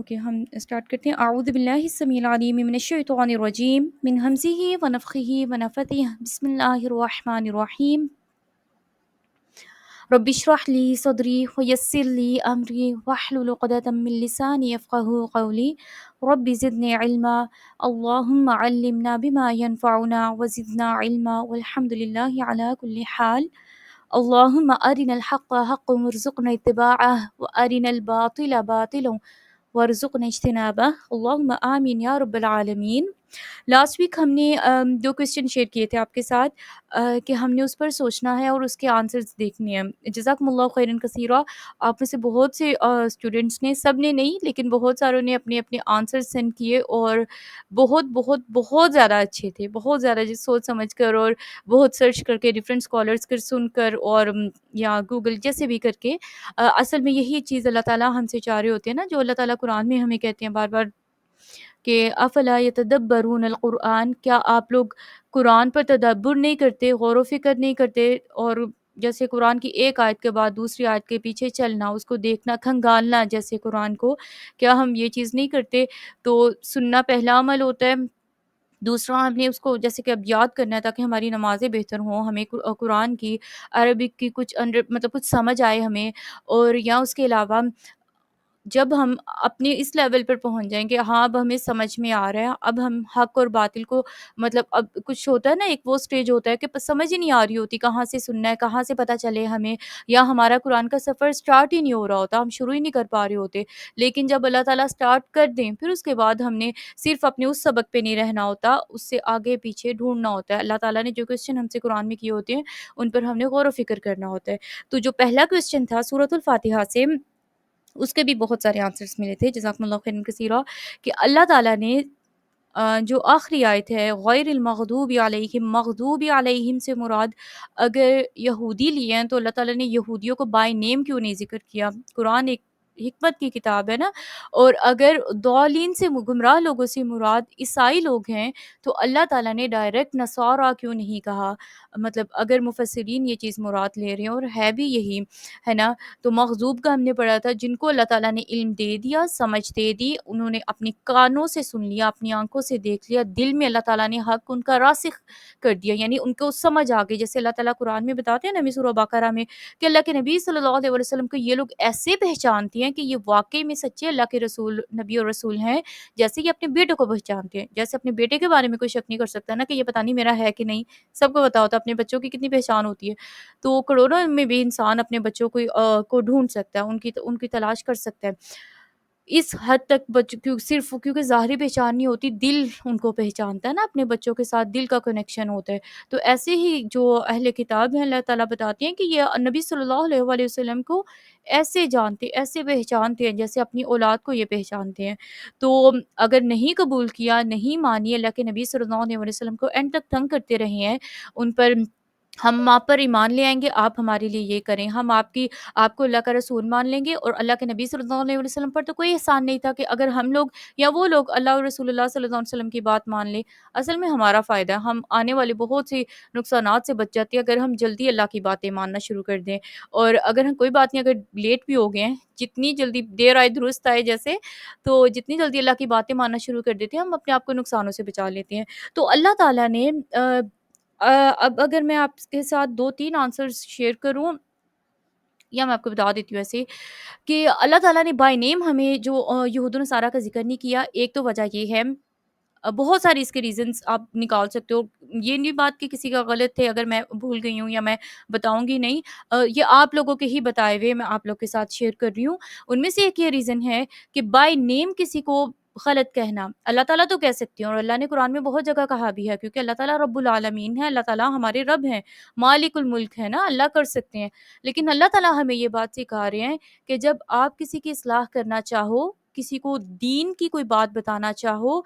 Okay ہم start کرتے ہیں۔ اعوذ باللہ السمیع العلیم من الشیطان الرجیم من ہمزہ ونفخہ ونفثہ بسم اللہ الرحمن الرحیم۔ رب اشرح لی صدری ویسر لی امری واحلل عقدۃ من لسانی یفقہوا قولی رب زدنی علما اللہم علمنا بما ینفعنا وزدنا علما والحمد للہ علی کل حال۔ اللہم ارنا الحق حقا وارزقنا اتباعہ وارنا الباطل باطلا وارزقنا اجتنابہ اللہم آمین یا رب العالمین۔ لاسٹ ویک ہم نے دو کویسچن شیئر کیے تھے آپ کے ساتھ کہ ہم نے اس پر سوچنا ہے اور اس کے آنسرز دیکھنے ہیں۔ جزاکم اللہ خیرا کثیرا۔ آپ میں سے بہت سے اسٹوڈنٹس نے، سب نے نہیں لیکن بہت ساروں نے اپنے اپنے آنسر سینڈ کیے اور بہت بہت بہت زیادہ اچھے تھے، بہت زیادہ سوچ سمجھ کر اور بہت سرچ کر کے ڈفرینٹ اسکالرس کر سن کر اور یا گوگل جیسے بھی کر کے اصل میں یہی چیز اللہ تعالیٰ ہم سے چاہ رہے ہوتے ہیں نا، جو اللہ تعالیٰ قرآن میں ہمیں کہتے ہیں بار بار کہ افلا یتدبرون القرآن، کیا آپ لوگ قرآن پر تدبر نہیں کرتے، غور و فکر نہیں کرتے، اور جیسے قرآن کی ایک آیت کے بعد دوسری آیت کے پیچھے چلنا، اس کو دیکھنا، کھنگالنا جیسے قرآن کو، کیا ہم یہ چیز نہیں کرتے؟ تو سننا پہلا عمل ہوتا ہے، دوسرا ہم نے اس کو جیسے کہ اب یاد کرنا ہے تاکہ ہماری نمازیں بہتر ہوں، ہمیں قرآن کی عربک کی کچھ مطلب کچھ سمجھ آئے ہمیں، اور یا اس کے علاوہ جب ہم اپنے اس لیول پر پہنچ جائیں کہ ہاں اب ہمیں سمجھ میں آ رہا ہے، اب ہم حق اور باطل کو مطلب اب کچھ ہوتا ہے نا، ایک وہ سٹیج ہوتا ہے کہ سمجھ ہی نہیں آ رہی ہوتی کہاں سے سننا ہے، کہاں سے پتہ چلے ہمیں، یا ہمارا قرآن کا سفر سٹارٹ ہی نہیں ہو رہا ہوتا، ہم شروع ہی نہیں کر پا رہے ہوتے۔ لیکن جب اللہ تعالیٰ سٹارٹ کر دیں پھر اس کے بعد ہم نے صرف اپنے اس سبق پہ نہیں رہنا ہوتا، اس سے آگے پیچھے ڈھونڈنا ہوتا ہے۔ اللہ تعالیٰ نے جو کویسچن ہم سے قرآن میں کیے ہوتے ہیں ان پر ہم نے غور و فکر کرنا ہوتا ہے۔ تو جو پہلا کویسچن تھا سورۃ الفاتحہ سے، اس کے بھی بہت سارے آنسرس ملے تھے، جزاکم اللہ خیرا کثیرا، کہ اللہ تعالیٰ نے جو آخری آیت ہے غیر المغضوب علیہم، مغضوب علیہم سے مراد اگر یہودی لیے ہیں تو اللہ تعالیٰ نے یہودیوں کو بائی نیم کیوں نہیں ذکر کیا؟ قرآن ایک حکمت کی کتاب ہے نا۔ اور اگر ضالین سے، گمراہ لوگوں سے مراد عیسائی لوگ ہیں تو اللہ تعالیٰ نے ڈائریکٹ نصارہ کیوں نہیں کہا؟ مطلب اگر مفسرین یہ چیز مراد لے رہے ہیں اور ہے بھی یہی ہے نا، تو مغضوب کا ہم نے پڑھا تھا جن کو اللہ تعالیٰ نے علم دے دیا، سمجھ دے دی، انہوں نے اپنی کانوں سے سن لیا، اپنی آنکھوں سے دیکھ لیا، دل میں اللہ تعالیٰ نے حق ان کا راسخ کر دیا، یعنی ان کو سمجھ آ گئی۔ جیسے اللہ تعالیٰ قرآن میں بتاتے ہیں نبی سورہ بقرہ میں کہ اللہ کے نبی صلی اللہ علیہ وسلم کو یہ لوگ ایسے پہچانتے ہیں کہ یہ واقعی میں سچے اللہ کے رسول، نبی اور رسول ہیں، جیسے یہ اپنے بیٹے کو پہچانتے ہیں۔ جیسے اپنے بیٹے کے بارے میں کوئی شک نہیں کر سکتا نا کہ یہ پتہ نہیں میرا ہے کہ نہیں، سب کو پتا ہوتا ہے اپنے بچوں کی کتنی پہچان ہوتی ہے۔ تو کروڑوں میں بھی انسان اپنے بچوں کو ڈھونڈ سکتا ہے، ان کی تلاش کر سکتا ہے۔ اس حد تک صرف کیونکہ ظاہری پہچان نہیں ہوتی، دل ان کو پہچانتا ہے نا، اپنے بچوں کے ساتھ دل کا کنیکشن ہوتا ہے۔ تو ایسے ہی جو اہل کتاب ہیں اللہ تعالیٰ بتاتے ہیں کہ یہ نبی صلی اللہ علیہ وآلہ وسلم کو ایسے جانتے، ایسے پہچانتے ہیں جیسے اپنی اولاد کو یہ پہچانتے ہیں۔ تو اگر نہیں قبول کیا، نہیں مانی اللہ کے نبی صلی اللہ علیہ وسلم کو، اینڈ تک تنگ کرتے رہے ہیں ان پر، ہم آپ پر ایمان لے آئیں گے، آپ ہمارے لیے یہ کریں، ہم آپ کو اللہ کا رسول مان لیں گے، اور اللہ کے نبی صلی اللہ علیہ وسلم پر تو کوئی احسان نہیں تھا کہ اگر ہم لوگ یا وہ لوگ اللہ اور رسول اللہ صلی اللہ علیہ وسلم کی بات مان لیں۔ اصل میں ہمارا فائدہ ہے، ہم آنے والے بہت سے نقصانات سے بچ جاتے ہیں اگر ہم جلدی اللہ کی باتیں ماننا شروع کر دیں، اور اگر ہم کوئی بات نہیں، اگر لیٹ بھی ہو گئے ہیں، جتنی جلدی دیر آئے درست آئے جیسے، تو جتنی جلدی اللہ کی باتیں ماننا شروع کر دیتے ہیں ہم اپنے آپ کو نقصانوں سے بچا لیتے ہیں۔ تو اللہ تعالیٰ نے اب اگر میں آپ کے ساتھ 2-3 آنسرز شیئر کروں، یا میں آپ کو بتا دیتی ہوں ایسے کہ اللہ تعالیٰ نے بائی نیم ہمیں جو یہود و نصارہ کا ذکر نہیں کیا، ایک تو وجہ یہ ہے، بہت ساری اس کے ریزنز آپ نکال سکتے ہو، یہ نہیں بات کہ کسی کا غلط ہے اگر میں بھول گئی ہوں یا میں بتاؤں گی نہیں، یہ آپ لوگوں کے ہی بتائے ہوئے میں آپ لوگ کے ساتھ شیئر کر رہی ہوں۔ ان میں سے ایک یہ ریزن ہے کہ بائی نیم کسی کو غلط کہنا، اللہ تعالیٰ تو کہہ سکتے ہیں، اور اللہ نے قرآن میں بہت جگہ کہا بھی ہے، کیونکہ اللہ تعالیٰ رب العالمین ہے، اللہ تعالیٰ ہمارے رب ہیں، مالک الملک ہے نا، اللہ کر سکتے ہیں۔ لیکن اللہ تعالیٰ ہمیں یہ بات سکھا رہے ہیں کہ جب آپ کسی کی اصلاح کرنا چاہو، کسی کو دین کی کوئی بات بتانا چاہو،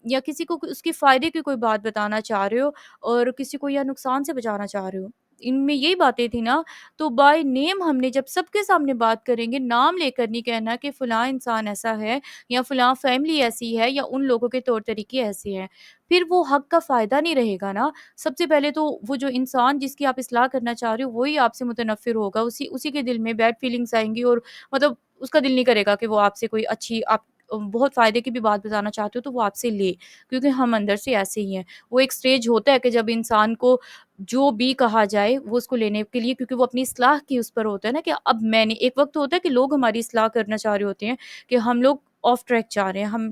یا کسی کو اس کے فائدے کی کوئی بات بتانا چاہ رہے ہو، اور کسی کو یا نقصان سے بچانا چاہ رہے ہو، ان میں یہی باتیں تھی نا، تو بائی نیم ہم نے جب سب کے سامنے بات کریں گے، نام لے کر نہیں کہنا کہ فلاں انسان ایسا ہے، یا فلاں فیملی ایسی ہے، یا ان لوگوں کے طور طریقے ایسے ہیں، پھر وہ حق کا فائدہ نہیں رہے گا نا۔ سب سے پہلے تو وہ جو انسان جس کی آپ اصلاح کرنا چاہ رہے ہو وہی آپ سے متنفر ہوگا، اسی کے دل میں بیڈ فیلنگس آئیں گی، اور مطلب اس کا دل نہیں کرے گا کہ وہ آپ سے کوئی اچھی آپ بہت فائدے کی بھی بات بتانا چاہتے ہو تو وہ آپ سے لے، کیونکہ ہم اندر سے ایسے ہی ہیں۔ وہ ایک اسٹیج ہوتا ہے کہ جب انسان کو جو بھی کہا جائے وہ اس کو لینے کے لیے، کیونکہ وہ اپنی اصلاح کی اس پر ہوتا ہے نا کہ اب میں نے ایک وقت ہوتا ہے کہ لوگ ہماری اصلاح کرنا چاہ رہے ہوتے ہیں کہ ہم لوگ آف ٹریک جا رہے ہیں، ہم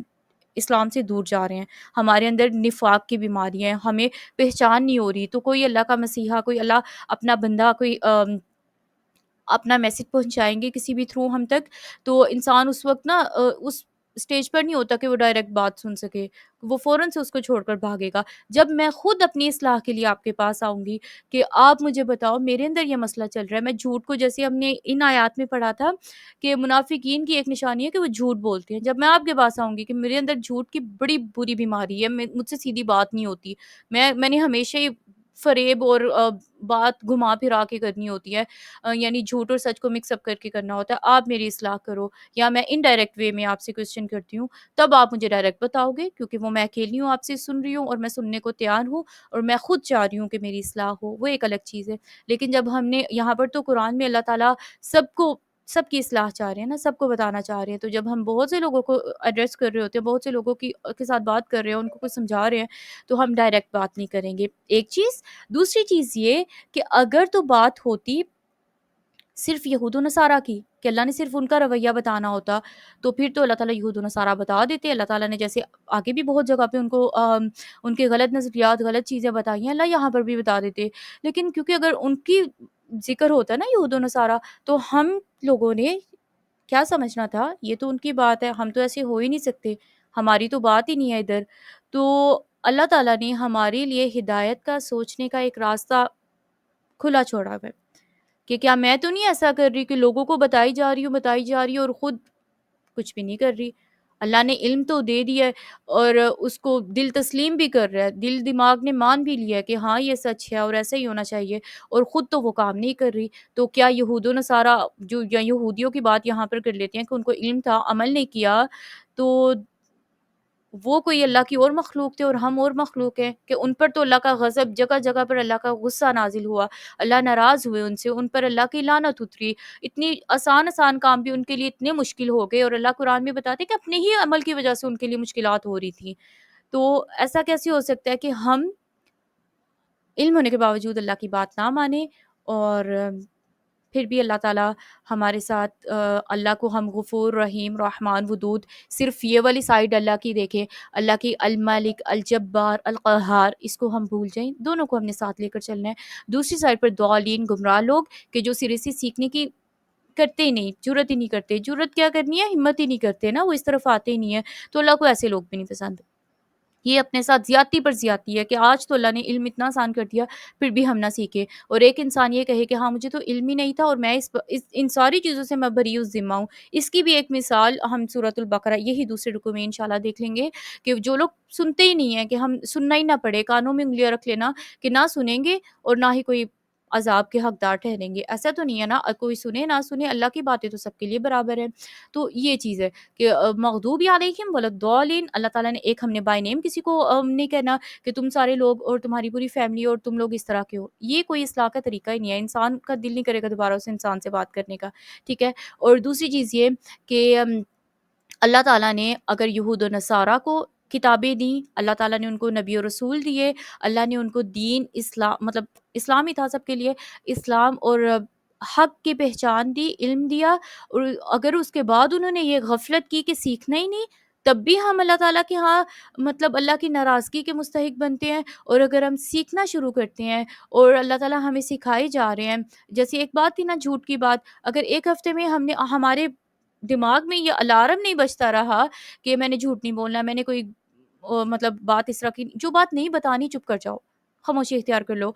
اسلام سے دور جا رہے ہیں، ہمارے اندر نفاق کی بیماریاں ہیں، ہمیں پہچان نہیں ہو رہی، تو کوئی اللہ کا مسیحا، کوئی اللہ اپنا بندہ، کوئی اپنا میسج پہنچائیں گے کسی بھی تھرو ہم تک، تو انسان اس وقت نا اس اسٹیج پر نہیں ہوتا کہ وہ ڈائریکٹ بات سن سکے، وہ فوراً سے اس کو چھوڑ کر بھاگے گا۔ جب میں خود اپنی اصلاح کے لیے آپ کے پاس آؤں گی کہ آپ مجھے بتاؤ میرے اندر یہ مسئلہ چل رہا ہے، میں جھوٹ کو، جیسے ہم نے ان آیات میں پڑھا تھا کہ منافقین کی ایک نشانی ہے کہ وہ جھوٹ بولتے ہیں، جب میں آپ کے پاس آؤں گی کہ میرے اندر جھوٹ کی بڑی بری بیماری ہے، مجھ سے سیدھی بات نہیں ہوتی، میں نے ہمیشہ ہی فریب اور بات گھما پھرا کے کرنی ہوتی ہے، یعنی جھوٹ اور سچ کو مکس اپ کر کے کرنا ہوتا ہے، آپ میری اصلاح کرو، یا میں انڈائریکٹ وے میں آپ سے کوسچن کرتی ہوں، تب آپ مجھے ڈائریکٹ بتاؤ گے، کیونکہ وہ میں اکیلی ہوں آپ سے سن رہی ہوں اور میں سننے کو تیار ہوں اور میں خود چاہ رہی ہوں کہ میری اصلاح ہو، وہ ایک الگ چیز ہے۔ لیکن جب ہم نے یہاں پر تو قرآن میں اللہ تعالیٰ سب کو، سب کی اصلاح چاہ رہے ہیں نا، سب کو بتانا چاہ رہے ہیں، تو جب ہم بہت سے لوگوں کو ایڈریس کر رہے ہوتے ہیں، بہت سے لوگوں کے ساتھ بات کر رہے ہیں، ان کو کچھ سمجھا رہے ہیں، تو ہم ڈائریکٹ بات نہیں کریں گے، ایک چیز۔ دوسری چیز یہ کہ اگر تو بات ہوتی صرف یہود و نصارہ کی، کہ اللہ نے صرف ان کا رویہ بتانا ہوتا، تو پھر تو اللہ تعالیٰ یہود و نصارہ بتا دیتے، اللہ تعالیٰ نے جیسے آگے بھی بہت جگہ پہ ان کو ان کے غلط نظریات، غلط چیزیں بتائی ہیں، اللہ یہاں پر بھی بتا دیتے۔ لیکن کیونکہ اگر ان کی ذکر ہوتا ہے نا یہود و نصارہ، تو ہم لوگوں نے کیا سمجھنا تھا، یہ تو ان کی بات ہے، ہم تو ایسے ہو ہی نہیں سکتے، ہماری تو بات ہی نہیں ہے ادھر۔ تو اللہ تعالیٰ نے ہمارے لیے ہدایت کا، سوچنے کا ایک راستہ کھلا چھوڑا ہوا ہے کہ کیا میں تو نہیں ایسا کر رہی کہ لوگوں کو بتائی جا رہی ہوں اور خود کچھ بھی نہیں کر رہی۔ اللہ نے علم تو دے دیا ہے اور اس کو دل تسلیم بھی کر رہا ہے، دل دماغ نے مان بھی لیا ہے کہ ہاں یہ سچ ہے اور ایسا ہی ہونا چاہیے، اور خود تو وہ کام نہیں کر رہی۔ تو کیا یہود و نصارہ جو، یا یہودیوں کی بات یہاں پر کر لیتے ہیں کہ ان کو علم تھا، عمل نہیں کیا، تو وہ کوئی اللہ کی اور مخلوق تھے اور ہم اور مخلوق ہیں کہ ان پر تو اللہ کا غضب، جگہ جگہ پر اللہ کا غصہ نازل ہوا، اللہ ناراض ہوئے ان سے، ان پر اللہ کی لعنت اتری، اتنی آسان آسان کام بھی ان کے لیے اتنے مشکل ہو گئے، اور اللہ قرآن میں بتاتے کہ اپنے ہی عمل کی وجہ سے ان کے لیے مشکلات ہو رہی تھیں۔ تو ایسا کیسے ہو سکتا ہے کہ ہم علم ہونے کے باوجود اللہ کی بات نہ مانیں، اور پھر بھی اللہ تعالیٰ ہمارے ساتھ اللہ کو ہم غفور رحیم رحمان ودود، صرف یہ والی سائیڈ اللہ کی دیکھیں، اللہ کی الملک الجبار القہار، اس کو ہم بھول جائیں، دونوں کو ہم نے ساتھ لے کر چلنا ہے۔ دوسری سائڈ پر ضالین گمراہ لوگ کہ جو سرے سے سیکھنے کی کرتے ہی نہیں، جرت ہی نہیں کرتے، جرت کیا کرنی ہے، ہمت ہی نہیں کرتے نا، وہ اس طرف آتے ہی نہیں ہے، تو اللہ کو ایسے لوگ بھی نہیں پسند۔ یہ اپنے ساتھ زیادتی پر زیادتی ہے کہ آج تو اللہ نے علم اتنا آسان کر دیا، پھر بھی ہم نہ سیکھے، اور ایک انسان یہ کہے کہ ہاں مجھے تو علم ہی نہیں تھا اور میں ان ساری چیزوں سے میں بری ذمہ ہوں۔ اس کی بھی ایک مثال ہم سورۃ البقرہ، یہی دوسرے رکوع میں انشاءاللہ دیکھ لیں گے کہ جو لوگ سنتے ہی نہیں ہیں، کہ ہم سننا ہی نہ پڑے، کانوں میں انگلیاں رکھ لینا کہ نہ سنیں گے اور نہ ہی کوئی عذاب کے حقدار ٹھہریں گے، ایسا تو نہیں ہے نا، کوئی سنے نہ سنے اللہ کی باتیں تو سب کے لیے برابر ہے۔ تو یہ چیز ہے کہ مغضوب علیہم ولضالین، اللہ تعالیٰ نے ایک، ہم نے بائی نیم کسی کو نہیں کہنا کہ تم سارے لوگ اور تمہاری پوری فیملی اور تم لوگ اس طرح کے ہو، یہ کوئی اصلاح کا طریقہ ہی نہیں ہے، انسان کا دل نہیں کرے گا دوبارہ اس انسان سے بات کرنے کا، ٹھیک ہے۔ اور دوسری چیز یہ کہ اللہ تعالیٰ نے اگر یہود و نصارہ کو کتابیں دیں، اللہ تعالیٰ نے ان کو نبی و رسول دیے، اللہ نے ان کو دین اسلام، مطلب اسلام ہی تھا سب کے لیے، اسلام اور حق کی پہچان دی، علم دیا، اور اگر اس کے بعد انہوں نے یہ غفلت کی کہ سیکھنا ہی نہیں، تب بھی ہم اللہ تعالیٰ کے ہاں مطلب اللہ کی ناراضگی کے مستحق بنتے ہیں۔ اور اگر ہم سیکھنا شروع کرتے ہیں اور اللہ تعالیٰ ہمیں سکھائے جا رہے ہیں، جیسے ایک بات تھی نا جھوٹ کی بات، اگر ایک ہفتے میں ہم نے، ہمارے دماغ میں یہ الارم نہیں بجتا رہا کہ میں نے جھوٹ نہیں بولنا، میں نے کوئی مطلب بات اس طرح کی جو بات نہیں بتانی، چپ کر جاؤ، خاموشی اختیار کر لو،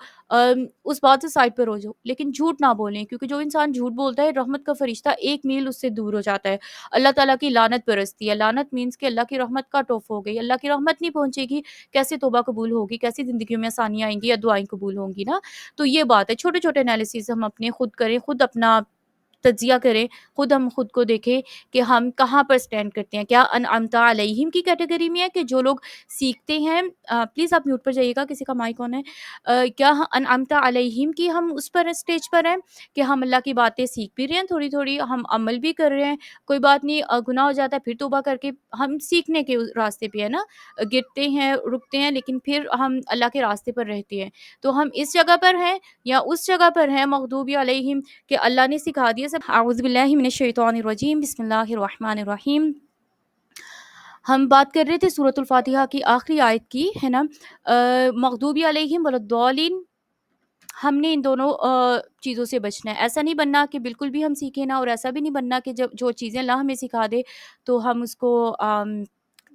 اس بات سے سائڈ پر ہو جاؤ، لیکن جھوٹ نہ بولیں، کیونکہ جو انسان جھوٹ بولتا ہے رحمت کا فرشتہ 1 میل اس سے دور ہو جاتا ہے، اللہ تعالیٰ کی لعنت برستی ہے، لعنت مینس کہ اللہ کی رحمت کٹ آف ہو گئی، اللہ کی رحمت نہیں پہنچے گی، کیسے توبہ قبول ہوگی، کیسے زندگیوں میں آسانیاں آئیں گی یا دعائیں قبول ہوں گی نا۔ تو یہ بات ہے، چھوٹے چھوٹے انالیسز ہم اپنے خود کریں، خود اپنا تجزیہ کریں، خود ہم خود کو دیکھیں کہ ہم کہاں پر اسٹینڈ کرتے ہیں. کیا انعمت علیہم کی کیٹیگری میں ہے کہ جو لوگ سیکھتے ہیں، پلیز آپ میوٹ پر جائیے گا، کسی کا مائک آن ہے. کیا انعمت علیہم کی ہم اس پر اسٹیج پر ہیں کہ ہم اللہ کی باتیں سیکھ بھی رہے ہیں، تھوڑی تھوڑی ہم عمل بھی کر رہے ہیں. کوئی بات نہیں، گناہ ہو جاتا ہے پھر توبہ کر کے ہم سیکھنے کے راستے پہ ہے نا، گرتے ہیں رکتے ہیں لیکن پھر ہم اللہ کے راستے پر رہتے ہیں. تو ہم اس جگہ پر ہیں یا اس جگہ پر ہیں مغضوب علیہم کہ اللہ نے سکھا دیا سب. اعوذ باللہ من الشیطان الرجیم، بسم اللہ الرحمن الرحیم. ہم بات کر رہے تھے سورۃ الفاتحہ کی آخری آیت کی، ہے نا، مغضوب علیہم ولا. ہم نے ان دونوں چیزوں سے بچنا ہے. ایسا نہیں بننا کہ بالکل بھی ہم سیکھیں نا، اور ایسا بھی نہیں بننا کہ جب جو چیزیں اللہ ہمیں سکھا دے تو ہم اس کو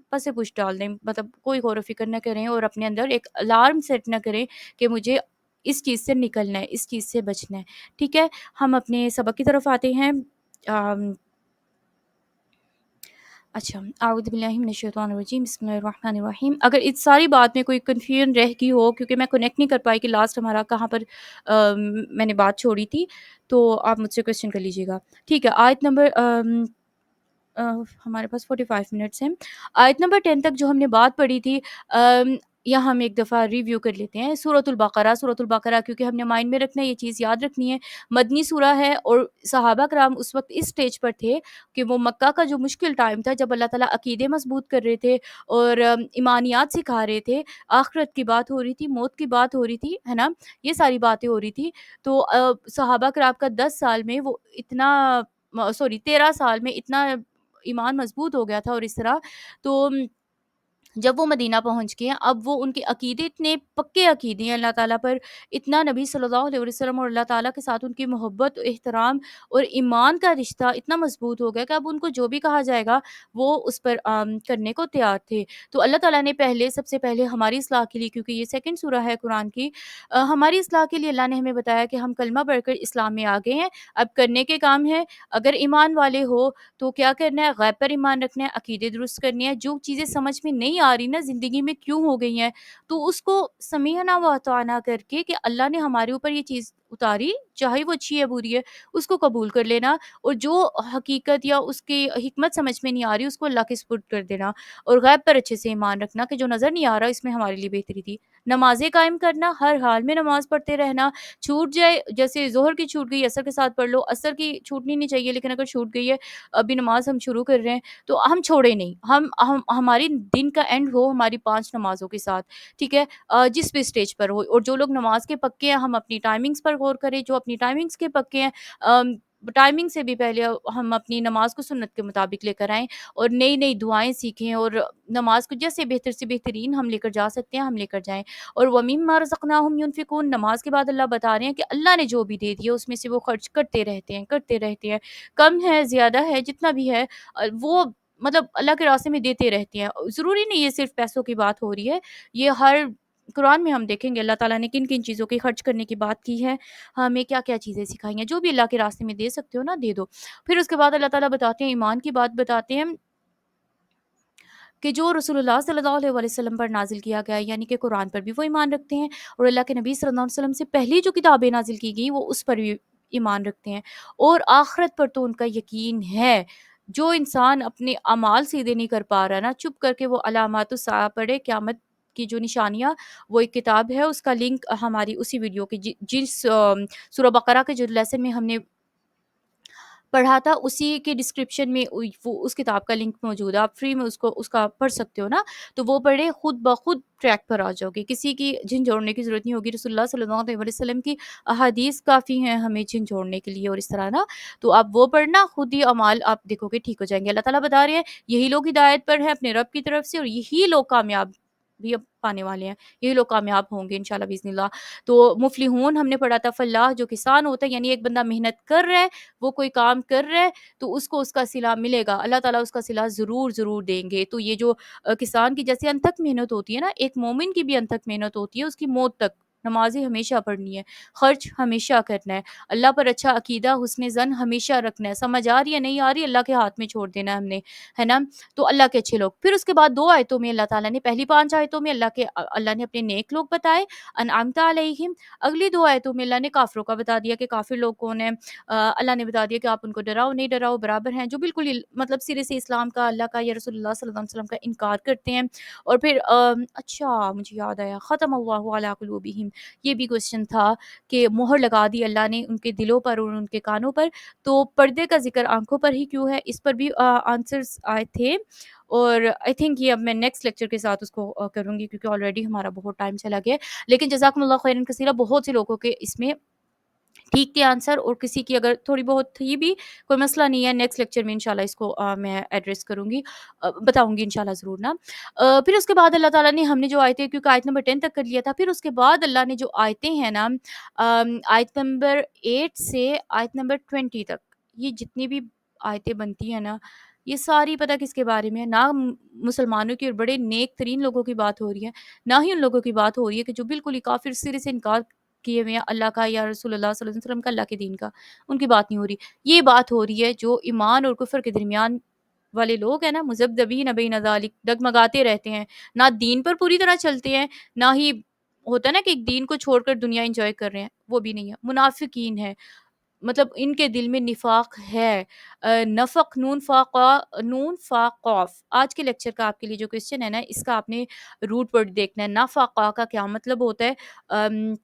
پس پش ڈال دیں، مطلب کوئی غور و فکر نہ کریں اور اپنے اندر ایک الارم سیٹ نہ کریں کہ مجھے اس چیز سے نکلنا ہے، اس چیز سے بچنا ہے. ٹھیک ہے، ہم اپنے سبق کی طرف آتے ہیں. اچھا، اعوذ باللہ من الشیطان الرجیم، بسم اللہ الرحمن الرحیم. اگر اس ساری بات میں کوئی کنفیوژن رہ گئی ہو، کیونکہ میں کنیکٹ نہیں کر پائی کہ لاسٹ ہمارا کہاں پر میں نے بات چھوڑی تھی، تو آپ مجھ سے کویشچن کر لیجیے گا. ٹھیک ہے، آیت نمبر ہمارے پاس 45 منٹس ہیں. آیت نمبر 10 تک جو ہم نے بات پڑھی تھی، یا ہم ایک دفعہ ریویو کر لیتے ہیں. سورۃ البقرہ کیونکہ ہم نے مائنڈ میں رکھنا ہے، یہ چیز یاد رکھنی ہے. مدنی سورہ ہے اور صحابہ کرام اس وقت اس سٹیج پر تھے کہ وہ مکہ کا جو مشکل ٹائم تھا، جب اللہ تعالیٰ عقیدے مضبوط کر رہے تھے اور ایمانیات سکھا رہے تھے، آخرت کی بات ہو رہی تھی، موت کی بات ہو رہی تھی، ہے نا، یہ ساری باتیں ہو رہی تھی. تو صحابہ کرام کا 10 سال میں وہ اتنا 13 سال میں اتنا ایمان مضبوط ہو گیا تھا. اور اس طرح تو جب وہ مدینہ پہنچ گئے، اب وہ ان کے عقیدے اتنے پکے عقیدے ہیں اللہ تعالیٰ پر، اتنا نبی صلی اللہ علیہ وسلم اور اللہ تعالیٰ کے ساتھ ان کی محبت، احترام اور ایمان کا رشتہ اتنا مضبوط ہو گیا کہ اب ان کو جو بھی کہا جائے گا وہ اس پر کرنے کو تیار تھے. تو اللہ تعالیٰ نے سب سے پہلے ہماری اصلاح کے لیے، کیونکہ یہ سیکنڈ سورہ ہے قرآن کی، ہماری اصلاح کے لیے اللہ نے ہمیں بتایا کہ ہم کلمہ پڑھ کر اسلام میں آ گئے ہیں. اب کرنے کے کام ہے، اگر ایمان والے ہو تو کیا کرنا ہے؟ غیب پر ایمان رکھنا ہے، عقیدے درست کرنے ہیں. جو چیزیں سمجھ میں نہیں آ رہی نا زندگی میں کیوں ہو گئی ہیں، تو اس کو سمیعنا و اطعنا کر کے کہ اللہ نے ہمارے اوپر یہ چیز اتاری، چاہے وہ اچھی ہے بری ہے، اس کو قبول کر لینا. اور جو حقیقت یا اس کی حکمت سمجھ میں نہیں آ رہی، اس کو اللہ کے سپرد کر دینا. اور غیب پر اچھے سے ایمان رکھنا کہ جو نظر نہیں آ رہا اس میں ہمارے لیے بہتری تھی. نمازیں قائم کرنا، ہر حال میں نماز پڑھتے رہنا. چھوٹ جائے، جیسے ظہر کی چھوٹ گئی عصر کے ساتھ پڑھ لو، عصر کی چھوٹنی نہیں چاہیے، لیکن اگر چھوٹ گئی ہے، ابھی نماز ہم شروع کر رہے ہیں تو ہم چھوڑے نہیں. ہماری دن کا اینڈ ہو ہماری 5 نمازوں کے ساتھ. ٹھیک ہے، جس بھی اسٹیج پر ہو. اور جو لوگ نماز کے پکے ہیں، ہم اپنی ٹائمنگز پر غور کریں. جو اپنی ٹائمنگز کے پکے ہیں، ٹائمنگ سے بھی پہلے ہم اپنی نماز کو سنت کے مطابق لے کر آئیں اور نئی نئی دعائیں سیکھیں، اور نماز کو جیسے بہتر سے بہترین ہم لے کر جا سکتے ہیں ہم لے کر جائیں. اور وَمِمَّا رَزَقْنَاهُمْ يُنْفِقُونَ، نماز کے بعد اللہ بتا رہے ہیں کہ اللہ نے جو بھی دے دیا اس میں سے وہ خرچ کرتے رہتے ہیں. کم ہے، زیادہ ہے، جتنا بھی ہے وہ مطلب اللہ کے راستے میں دیتے رہتے ہیں. ضروری نہیں یہ صرف پیسوں کی بات ہو رہی ہے، یہ ہر قرآن میں ہم دیکھیں گے اللہ تعالیٰ نے کن کن چیزوں کی خرچ کرنے کی بات کی ہے، ہمیں کیا کیا چیزیں سکھائی ہیں. جو بھی اللہ کے راستے میں دے سکتے ہو نا دے دو. پھر اس کے بعد اللہ تعالیٰ بتاتے ہیں، ایمان کی بات بتاتے ہیں کہ جو رسول اللہ صلی اللہ علیہ وسلم پر نازل کیا گیا، یعنی کہ قرآن پر بھی وہ ایمان رکھتے ہیں، اور اللہ کے نبی صلی اللہ علیہ وسلم سے پہلی جو کتابیں نازل کی گئی وہ اس پر بھی ایمان رکھتے ہیں. اور آخرت پر تو ان کا یقین ہے. جو انسان اپنے اعمال سیدھے نہیں کر پا رہا نا، چپ کر کے وہ علامات الساعہ پڑھے، قیامت کی جو نشانیاں، وہ ایک کتاب ہے، اس کا لنک ہماری اسی ویڈیو کے جس سورہ بقرہ کے جو لیسن میں ہم نے پڑھا تھا اسی کے ڈسکرپشن میں وہ اس کتاب کا لنک موجود ہے. آپ فری میں اس کا پڑھ سکتے ہو نا، تو وہ پڑھے، خود بخود ٹریک پر آ جاؤ گے، کسی کی جھنجھوڑنے کی ضرورت نہیں ہوگی. رسول اللہ صلی اللہ علیہ وسلم کی احادیث کافی ہیں ہمیں جھنجھوڑنے کے لیے، اور اس طرح نا. تو آپ وہ پڑھنا، خود ہی اعمال آپ دیکھو گے ٹھیک ہو جائیں گے. اللہ تعالیٰ بتا رہے ہیں یہی لوگ ہدایت پر ہیں اپنے رب کی طرف سے، اور یہی لوگ کامیاب بھی اب پانے والے ہیں، یہی لوگ کامیاب ہوں گے انشاءاللہ باذن اللہ. تو مفلحون ہم نے پڑھا تھا، فلاح جو کسان ہوتا ہے، یعنی ایک بندہ محنت کر رہا ہے، وہ کوئی کام کر رہا ہے تو اس کو اس کا صلہ ملے گا، اللہ تعالیٰ اس کا صلہ ضرور دیں گے. تو یہ جو کسان کی جیسے انتھک محنت ہوتی ہے نا، ایک مومن کی بھی انتھک محنت ہوتی ہے اس کی موت تک نمازیں ہمیشہ پڑھنی ہے، خرچ ہمیشہ کرنا ہے، اللہ پر اچھا عقیدہ حسن زن ہمیشہ رکھنا ہے، سمجھ آ رہی ہے نہیں آ رہی اللہ کے ہاتھ میں چھوڑ دینا ہے ہم نے، ہے نا؟ تو اللہ کے اچھے لوگ، پھر اس کے بعد 2 آیتوں میں اللہ تعالیٰ نے، پہلی 5 آیتوں میں اللہ نے اپنے نیک لوگ بتائے، انعمت علیہم، اگلی 2 آیتوں میں اللہ نے کافروں کا بتا دیا کہ کافر لوگ کون ہیں، اللہ نے بتا دیا کہ آپ ان کو ڈراؤ نہیں ڈراؤ برابر ہیں، جو بالکل مطلب سرے سے اسلام کا، اللہ کا یا رسول اللہ صلی اللہ علیہ وسلم کا انکار کرتے ہیں۔ اور پھر اچھا مجھے یاد آیا، ختم اللہ علی قلوبہم، یہ بھی کوشچن تھا کہ مہر لگا دی اللہ نے ان کے دلوں پر اور ان کے کانوں پر، تو پردے کا ذکر آنکھوں پر ہی کیوں ہے، اس پر بھی آنسرز آئے تھے، اور آئی تھنک یہ اب میں نیکسٹ لیکچر کے ساتھ اس کو کروں گی کیونکہ آلریڈی ہمارا بہت ٹائم چلا گیا ہے، لیکن جزاکم اللہ خیرا کثیرا، بہت سے لوگوں کے اس میں ٹھیک کے آنسر، اور کسی کی اگر تھوڑی بہت تھی بھی کوئی مسئلہ نہیں ہے، نیکسٹ لیکچر میں انشاءاللہ اس کو میں ایڈریس کروں گی، بتاؤں گی انشاءاللہ ضرور نا۔ پھر اس کے بعد اللہ تعالیٰ نے، ہم نے جو آیتیں کیونکہ آیت نمبر 10 تک کر لیا تھا، پھر اس کے بعد اللہ نے جو آیتیں ہیں نا، آیت نمبر 8 سے آیت نمبر 20 تک، یہ جتنی بھی آیتیں بنتی ہیں نا، یہ ساری پتہ کس کے بارے میں ہے، نہ مسلمانوں کی اور بڑے نیک ترین لوگوں کی بات ہو رہی ہے، نہ ہی ان لوگوں کی بات ہو رہی ہے کہ جو بالکل ہی کافر سرے سے انکار کیے ہوئے ہیں اللہ کا یا رسول اللہ صلی اللہ علیہ وسلم کا، اللہ کے دین کا، ان کی بات نہیں ہو رہی، یہ بات ہو رہی ہے جو ایمان اور کفر کے درمیان والے لوگ ہیں نا، مذبذبین بین ذالک، ڈگمگاتے رہتے ہیں، نہ دین پر پوری طرح چلتے ہیں، نہ ہی ہوتا ہے نا کہ ایک دین کو چھوڑ کر دنیا انجوائے کر رہے ہیں، وہ بھی نہیں ہے، منافقین ہے، مطلب ان کے دل میں نفاق ہے۔ نفق، نون فا قاف، آج کے لیکچر کا آپ کے لیے جو کوشچن ہے نا، اس کا آپ نے روٹ ورڈ دیکھنا ہے، نفقا کا کیا مطلب ہوتا ہے۔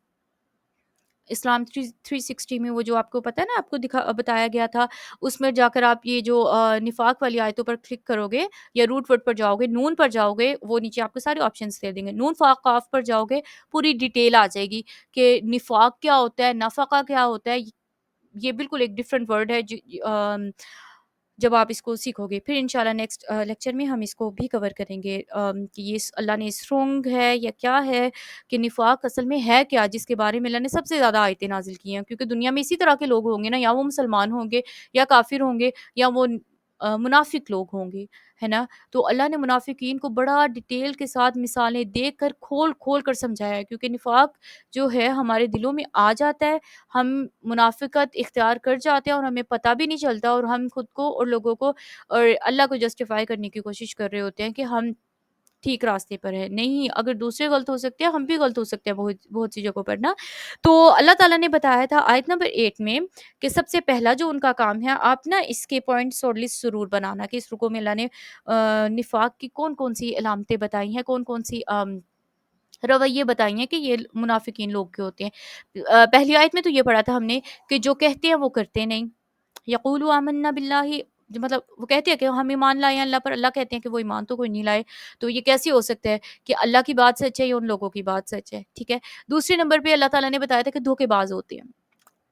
اسلام 360 میں وہ جو آپ کو پتہ ہے نا، آپ کو بتایا گیا تھا، اس میں جا کر آپ یہ جو نفاق والی آیتوں پر کلک کرو گے یا روٹ ورڈ پر جاؤ گے، نون پر جاؤ گے، وہ نیچے آپ کو سارے آپشنس دے دیں گے، نون فاقاف پر جاؤ گے، پوری ڈیٹیل آ جائے گی کہ نفاق کیا ہوتا ہے، نفقہ کیا ہوتا ہے، یہ بالکل ایک ڈفرینٹ ورڈ ہے جب آپ اس کو سیکھو گے، پھر انشاءاللہ نیکسٹ لیکچر میں ہم اس کو بھی کور کریں گے کہ یہ اللہ نے اسٹرونگ ہے یا کیا ہے، کہ نفاق اصل میں ہے کیا، جس کے بارے میں اللہ نے سب سے زیادہ آیتیں نازل کی ہیں، کیونکہ دنیا میں اسی طرح کے لوگ ہوں گے نا، یا وہ مسلمان ہوں گے یا کافر ہوں گے یا وہ منافق لوگ ہوں گے، ہے نا؟ تو اللہ نے منافقین کو بڑا ڈیٹیل کے ساتھ مثالیں دے کر کھول کھول کر سمجھایا ہے، کیونکہ نفاق جو ہے ہمارے دلوں میں آ جاتا ہے، ہم منافقت اختیار کر جاتے ہیں اور ہمیں پتہ بھی نہیں چلتا، اور ہم خود کو اور لوگوں کو اور اللہ کو جسٹیفائی کرنے کی کوشش کر رہے ہوتے ہیں کہ ہم ٹھیک راستے پر ہے، نہیں، اگر دوسرے غلط ہو سکتے ہیں ہم بھی غلط ہو سکتے ہیں بہت بہت سی جگہوں پر نا۔ تو اللہ تعالیٰ نے بتایا تھا آیت نمبر 8 میں کہ سب سے پہلا جو ان کا کام ہے، آپ نا اس کے پوائنٹس اور لسٹ ضرور بنانا کہ اس رکوع میں اللہ نے نفاق کی کون کون سی علامتیں بتائی ہیں، کون کون سی رویے بتائی ہیں کہ یہ منافقین لوگ کے ہوتے ہیں۔ پہلی آیت میں تو یہ پڑھا تھا ہم نے کہ جو کہتے ہیں وہ کرتے نہیں، یقولوا آمنا باللہ، جو مطلب وہ کہتے ہیں کہ ہم ایمان لائے ہیں اللہ پر، اللہ کہتے ہیں کہ وہ ایمان تو کوئی نہیں لائے، تو یہ کیسے ہو سکتا ہے کہ اللہ کی بات سچ ہے یا ان لوگوں کی بات سچ ہے، ٹھیک ہے۔ دوسرے نمبر پہ اللہ تعالیٰ نے بتایا تھا کہ دھوکے باز ہوتے ہیں،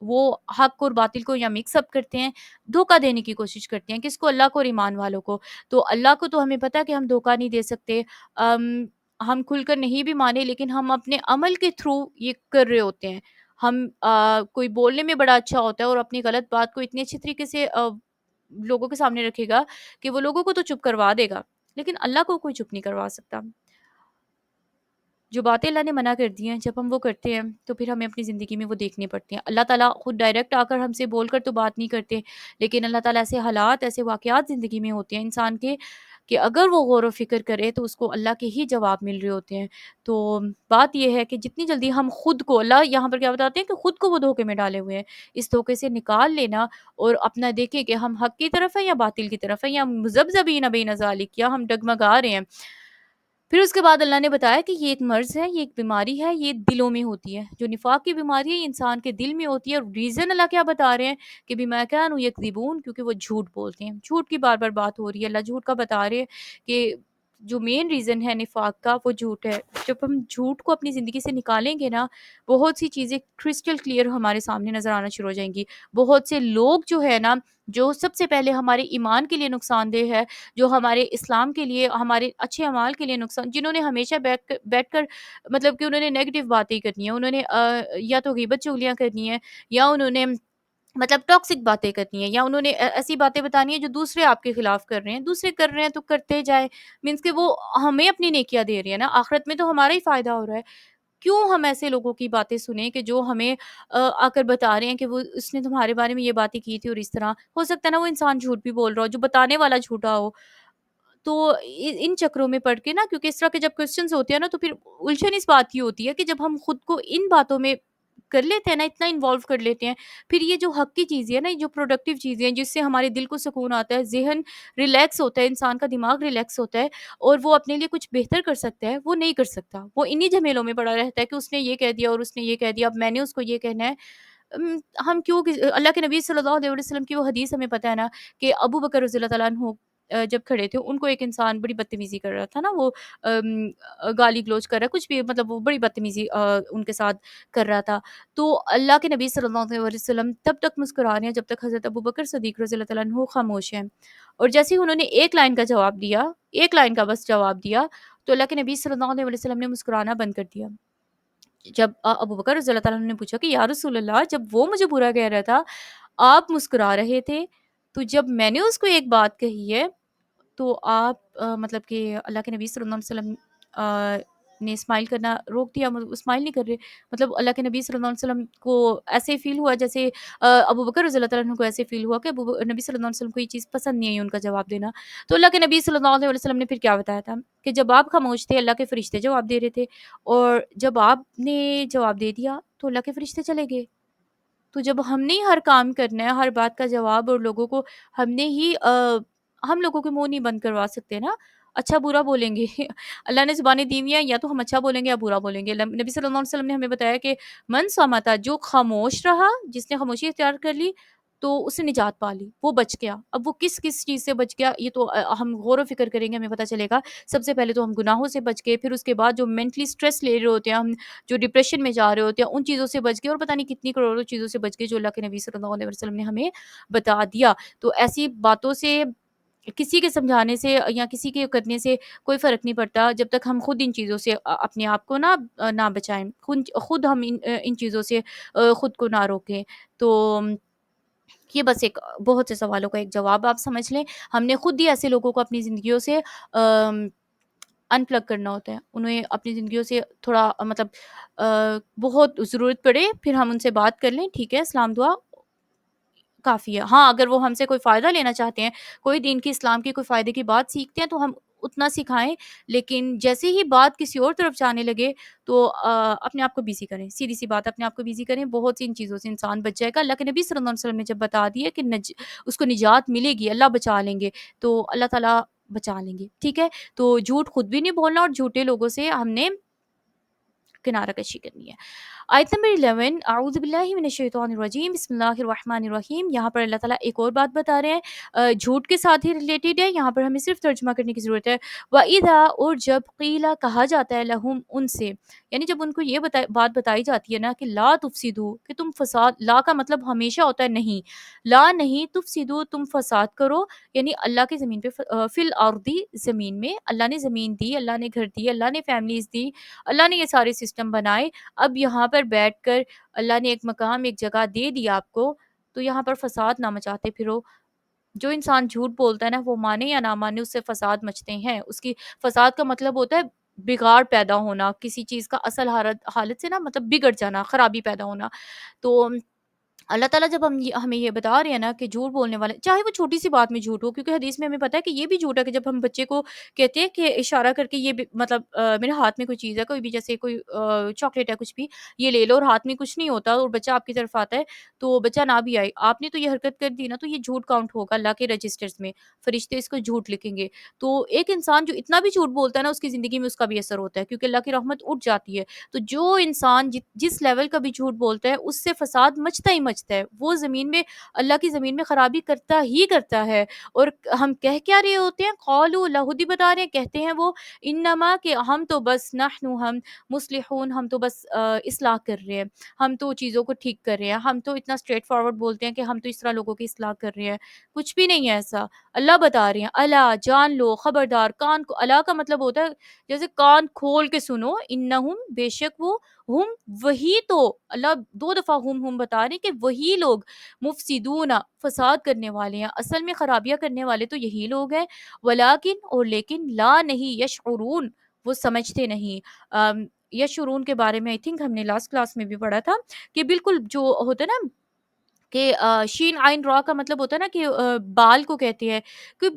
وہ حق اور باطل کو یا مکس اپ کرتے ہیں، دھوکہ دینے کی کوشش کرتے ہیں، کس کو؟ اللہ کو اور ایمان والوں کو۔ تو اللہ کو تو ہمیں پتہ ہے کہ ہم دھوکہ نہیں دے سکتے، ہم کھل کر نہیں بھی مانے، لیکن ہم اپنے عمل کے تھرو یہ کر رہے ہوتے ہیں، ہم کوئی بولنے میں بڑا اچھا ہوتا ہے اور اپنی غلط بات کو اتنی اچھی طریقے سے لوگوں کے سامنے رکھے گا کہ وہ لوگوں کو تو چپ کروا دے گا، لیکن اللہ کو کوئی چپ نہیں کروا سکتا۔ جو باتیں اللہ نے منع کر دی ہیں جب ہم وہ کرتے ہیں تو پھر ہمیں اپنی زندگی میں وہ دیکھنی پڑتی ہیں۔ اللہ تعالیٰ خود ڈائریکٹ آ کر ہم سے بول کر تو بات نہیں کرتے، لیکن اللہ تعالیٰ ایسے حالات، ایسے واقعات زندگی میں ہوتے ہیں انسان کے کہ اگر وہ غور و فکر کرے تو اس کو اللہ کے ہی جواب مل رہے ہوتے ہیں۔ تو بات یہ ہے کہ جتنی جلدی ہم خود کو، اللہ یہاں پر کیا بتاتے ہیں کہ خود کو وہ دھوکے میں ڈالے ہوئے ہیں، اس دھوکے سے نکال لینا اور اپنا دیکھیں کہ ہم حق کی طرف ہیں یا باطل کی طرف ہیں، یا مذبذبین بین ذالک، یا ہم ڈگمگا رہے ہیں۔ پھر اس کے بعد اللہ نے بتایا کہ یہ ایک مرض ہے، یہ ایک بیماری ہے، یہ دلوں میں ہوتی ہے، جو نفاق کی بیماری ہے یہ انسان کے دل میں ہوتی ہے، اور ریزن اللہ کیا بتا رہے ہیں کہ بما کانوا یکذبون، کیونکہ وہ جھوٹ بولتے ہیں، جھوٹ کی بار بار بات ہو رہی ہے، اللہ جھوٹ کا بتا رہے ہیں کہ جو مین ریزن ہے نفاق کا وہ جھوٹ ہے۔ جب ہم جھوٹ کو اپنی زندگی سے نکالیں گے نا، بہت سی چیزیں کرسٹل کلیئر ہمارے سامنے نظر آنا شروع ہو جائیں گی۔ بہت سے لوگ جو ہے نا، جو سب سے پہلے ہمارے ایمان کے لیے نقصان دہ ہے، جو ہمارے اسلام کے لیے، ہمارے اچھے اعمال کے لیے نقصان، جنہوں نے ہمیشہ بیٹھ کر مطلب کہ انہوں نے نیگیٹو باتیں کرنی ہیں، انہوں نے یا تو غیبت چغلیاں کرنی ہیں، یا انہوں نے مطلب ٹاکسک باتیں کرنی ہیں، یا انہوں نے ایسی باتیں بتانی ہیں جو دوسرے آپ کے خلاف کر رہے ہیں، دوسرے کر رہے ہیں تو کرتے جائیں، مینس کہ وہ ہمیں اپنی نیکیاں دے رہی ہے نا، آخرت میں تو ہمارا ہی فائدہ ہو رہا ہے۔ کیوں ہم ایسے لوگوں کی باتیں سنیں کہ جو ہمیں آ کر بتا رہے ہیں کہ وہ اس نے تمہارے بارے میں یہ باتیں کی تھی، اور اس طرح ہو سکتا ہے نا وہ انسان جھوٹ بھی بول رہا ہو، جو بتانے والا جھوٹا ہو. تو ان چکروں میں پڑ کے نا، کیونکہ اس طرح کے جب کوسچنز ہوتے ہیں نا، تو پھر الجھن اس بات کی ہوتی ہے کہ جب ہم خود کو ان باتوں میں کر لیتے ہیں نا، اتنا انوالو کر لیتے ہیں، پھر یہ جو حق کی چیزیں ہیں نا، یہ جو پروڈکٹیو چیزیں ہیں جس سے ہمارے دل کو سکون آتا ہے، ذہن ریلیکس ہوتا ہے، انسان کا دماغ ریلیکس ہوتا ہے، اور وہ اپنے لیے کچھ بہتر کر سکتا ہے، وہ نہیں کر سکتا. وہ انہی جھمیلوں میں پڑا رہتا ہے کہ اس نے یہ کہہ دیا اور اس نے یہ کہہ دیا، اب میں نے اس کو یہ کہنا ہے. ہم کیوں اللہ کے نبی صلی اللہ علیہ وسلم کی وہ حدیث ہمیں پتہ ہے نا کہ ابو بکر رضی اللہ تعالیٰ عنہ جب کھڑے تھے، ان کو ایک انسان بڑی بدتمیزی کر رہا تھا نا، وہ گالی گلوچ کر رہا ہے، کچھ بھی مطلب وہ بڑی بدتمیزی ان کے ساتھ کر رہا تھا. تو اللہ کے نبی صلی اللہ علیہ وسلم تب تک مسکرا رہے ہیں جب تک حضرت ابو بکر صدیق رضی اللہ تعالیٰ عنہ خاموش ہیں. اور جیسے ہی انہوں نے ایک لائن کا جواب دیا، ایک لائن کا بس جواب دیا، تو اللہ کے نبی صلی اللہ علیہ وسلم نے مسکرانا بند کر دیا. جب ابو بکر رضی اللہ تعالیٰ عنہ نے پوچھا کہ یا رسول اللہ، جب وہ مجھے برا کہہ رہا تھا، آپ مسکرا رہے تھے، تو جب میں نے اس کو ایک بات کہی ہے تو آپ مطلب کہ اللہ کے نبی صلی اللہ علیہ وسلم نے اسمائل کرنا روک دیا، اسمائل نہیں کر رہے. مطلب اللہ کے نبی صلی اللہ علیہ وسلم کو ایسے فیل ہوا جیسے ابو بکر رضی اللہ تعالیٰ عنہ کو ایسے فیل ہوا کہ نبی صلی اللہ علیہ وسلم کو یہ چیز پسند نہیں آئی ان کا جواب دینا. تو اللہ کے نبی صلی اللہ علیہ وسلم نے پھر کیا بتایا تھا کہ جب آپ خاموش تھے، اللہ کے فرشتے جواب دے رہے تھے، اور جب آپ نے جواب دے دیا تو اللہ کے فرشتے چلے گئے. تو جب ہم نے ہی ہر کام کرنا ہے، ہر بات کا جواب، اور لوگوں کو ہم نے ہی ہم لوگوں کے منہ نہیں بند کروا سکتے نا. اچھا برا بولیں گے اللہ نے زبانیں دی ہوئی ہیں، یا تو ہم اچھا بولیں گے یا برا بولیں گے. نبی صلی اللہ علیہ وسلم نے ہمیں بتایا کہ من سمتا، جو خاموش رہا، جس نے خاموشی اختیار کر لی، تو اس نے نجات پا لی، وہ بچ گیا. اب وہ کس کس چیز سے بچ گیا، یہ تو ہم غور و فکر کریں گے ہمیں پتہ چلے گا. سب سے پہلے تو ہم گناہوں سے بچ گئے، پھر اس کے بعد جو مینٹلی سٹریس لے رہے ہوتے ہیں ہم، جو ڈپریشن میں جا رہے ہوتے ہیں، ان چیزوں سے بچ گئے، اور پتہ نہیں کتنی کروڑوں چیزوں سے بچ گئے جو اللہ کے نبی صلی اللہ علیہ وسلم نے ہمیں بتا دیا. تو ایسی باتوں سے، کسی کے سمجھانے سے یا کسی کے کرنے سے کوئی فرق نہیں پڑتا جب تک ہم خود ان چیزوں سے اپنے آپ کو نہ بچائیں، خود ہم ان چیزوں سے خود کو نہ روکیں. تو یہ بس ایک بہت سے سوالوں کا ایک جواب آپ سمجھ لیں. ہم نے خود ہی ایسے لوگوں کو اپنی زندگیوں سے ان پلگ کرنا ہوتا ہے، انہیں اپنی زندگیوں سے تھوڑا مطلب بہت ضرورت پڑے پھر ہم ان سے بات کر لیں، ٹھیک ہے، اسلام دعا کافی ہے. ہاں اگر وہ ہم سے کوئی فائدہ لینا چاہتے ہیں، کوئی دین کی، اسلام کی کوئی فائدے کی بات سیکھتے ہیں، تو ہم اتنا سکھائیں. لیکن جیسے ہی بات کسی اور طرف جانے لگے تو اپنے آپ کو بیزی کریں، سیدھی سی بات، اپنے آپ کو بیزی کریں. بہت سی ان چیزوں سے انسان بچ جائے گا. اللہ کے نبی صلی اللہ علیہ وسلم نے جب بتا دیا کہ اس کو نجات ملے گی، اللہ بچا لیں گے، تو اللہ تعالیٰ بچا لیں گے. ٹھیک ہے، تو جھوٹ خود بھی نہیں بولنا، اور جھوٹے لوگوں سے ہم نے کنارہ کشی کرنی ہے. آیت نمبر 11، اعوذ باللہ من الشیطان الرجیم، بسم اللہ الرحمن الرحیم. یہاں پر اللہ تعالیٰ ایک اور بات بتا رہے ہیں، جھوٹ کے ساتھ ہی ریلیٹڈ ہے، یہاں پر ہمیں صرف ترجمہ کرنے کی ضرورت ہے. وَإِذَا، اور جب قیلا کہا جاتا ہے، لہم ان سے، یعنی جب ان کو یہ بات بتائی جاتی ہے نا کہ لا تفسدو، کہ تم فساد، لا کا مطلب ہمیشہ ہوتا ہے نہیں، لا نہیں، تفسدو تم فساد کرو، یعنی اللہ کی زمین پہ، فی الارضی زمین میں. اللہ نے زمین دی، اللہ نے گھر دی، اللہ نے فیملیز دی، اللہ نے یہ سارے سسٹم بنائے. اب یہاں پر بیٹھ کر اللہ نے ایک مقام، ایک جگہ دے دی آپ کو، تو یہاں پر فساد نہ مچاتے پھرو. جو انسان جھوٹ بولتا ہے نا، وہ مانے یا نہ مانے، اس سے فساد مچتے ہیں. اس کی فساد کا مطلب ہوتا ہے بگاڑ پیدا ہونا، کسی چیز کا اصل حالت سے نا مطلب بگڑ جانا، خرابی پیدا ہونا. تو اللہ تعالیٰ جب ہمیں یہ بتا رہے ہیں نا کہ جھوٹ بولنے والے، چاہے وہ چھوٹی سی بات میں جھوٹ ہو، کیونکہ حدیث میں ہمیں پتہ ہے کہ یہ بھی جھوٹ ہے کہ جب ہم بچے کو کہتے ہیں کہ اشارہ کر کے یہ مطلب میرے ہاتھ میں کوئی چیز ہے، کوئی بھی، جیسے کوئی چاکلیٹ ہے، کچھ بھی، یہ لے لو، اور ہاتھ میں کچھ نہیں ہوتا اور بچہ آپ کی طرف آتا ہے، تو بچہ نہ بھی آئے، آپ نے تو یہ حرکت کر دی نا، تو یہ جھوٹ کاؤنٹ ہوگا اللہ کے رجسٹرز میں، فرشتے اس کو جھوٹ لکھیں گے. تو ایک انسان جو اتنا بھی جھوٹ بولتا ہے نا، اس کی زندگی میں اس کا بھی اثر ہوتا ہے، کیونکہ اللہ کی رحمت اٹھ جاتی ہے. تو جو انسان جس لیول کا بھی جھوٹ بولتا ہے، اس سے فساد مچتا ہی مچتا ہے، وہ زمین میں، اللہ کی زمین میں خرابی کرتا ہی کرتا ہے. اور ہم کہہ کیا رہے ہوتے ہیں، قالوا، لہودی بتا رہے ہیں، کہتے ہیں وہ، انما، کہ ہم تو بس، نحن، ہم، مصلحون، ہم تو بس اصلاح کر رہے ہیں، ہم تو چیزوں کو ٹھیک کر رہے ہیں، ہم تو اتنا اسٹریٹ فارورڈ بولتے ہیں کہ ہم تو اس طرح لوگوں کی اصلاح کر رہے ہیں. کچھ بھی نہیں ہے ایسا. اللہ بتا رہے ہیں، اللہ، جان لو، خبردار. کان کو، اللہ کا مطلب ہوتا ہے جیسے کان کھول کے سنو، انہم، بے شک وہ، ہم، وہی تو، اللہ دو دفعہ ہم بتا رہے ہیں کہ وہی لوگ، مفسدون، فساد کرنے والے ہیں، اصل میں خرابیاں کرنے والے تو یہی لوگ ہیں. ولیکن، اور لیکن، لا نہیں، یشعرون، وہ سمجھتے نہیں. یشعرون کے بارے میں آئی تھنک ہم نے لاسٹ کلاس میں بھی پڑھا تھا کہ بالکل جو ہوتا ہے نا کہ شین عین را کا مطلب ہوتا ہے نا کہ بال کو کہتے ہیں کہ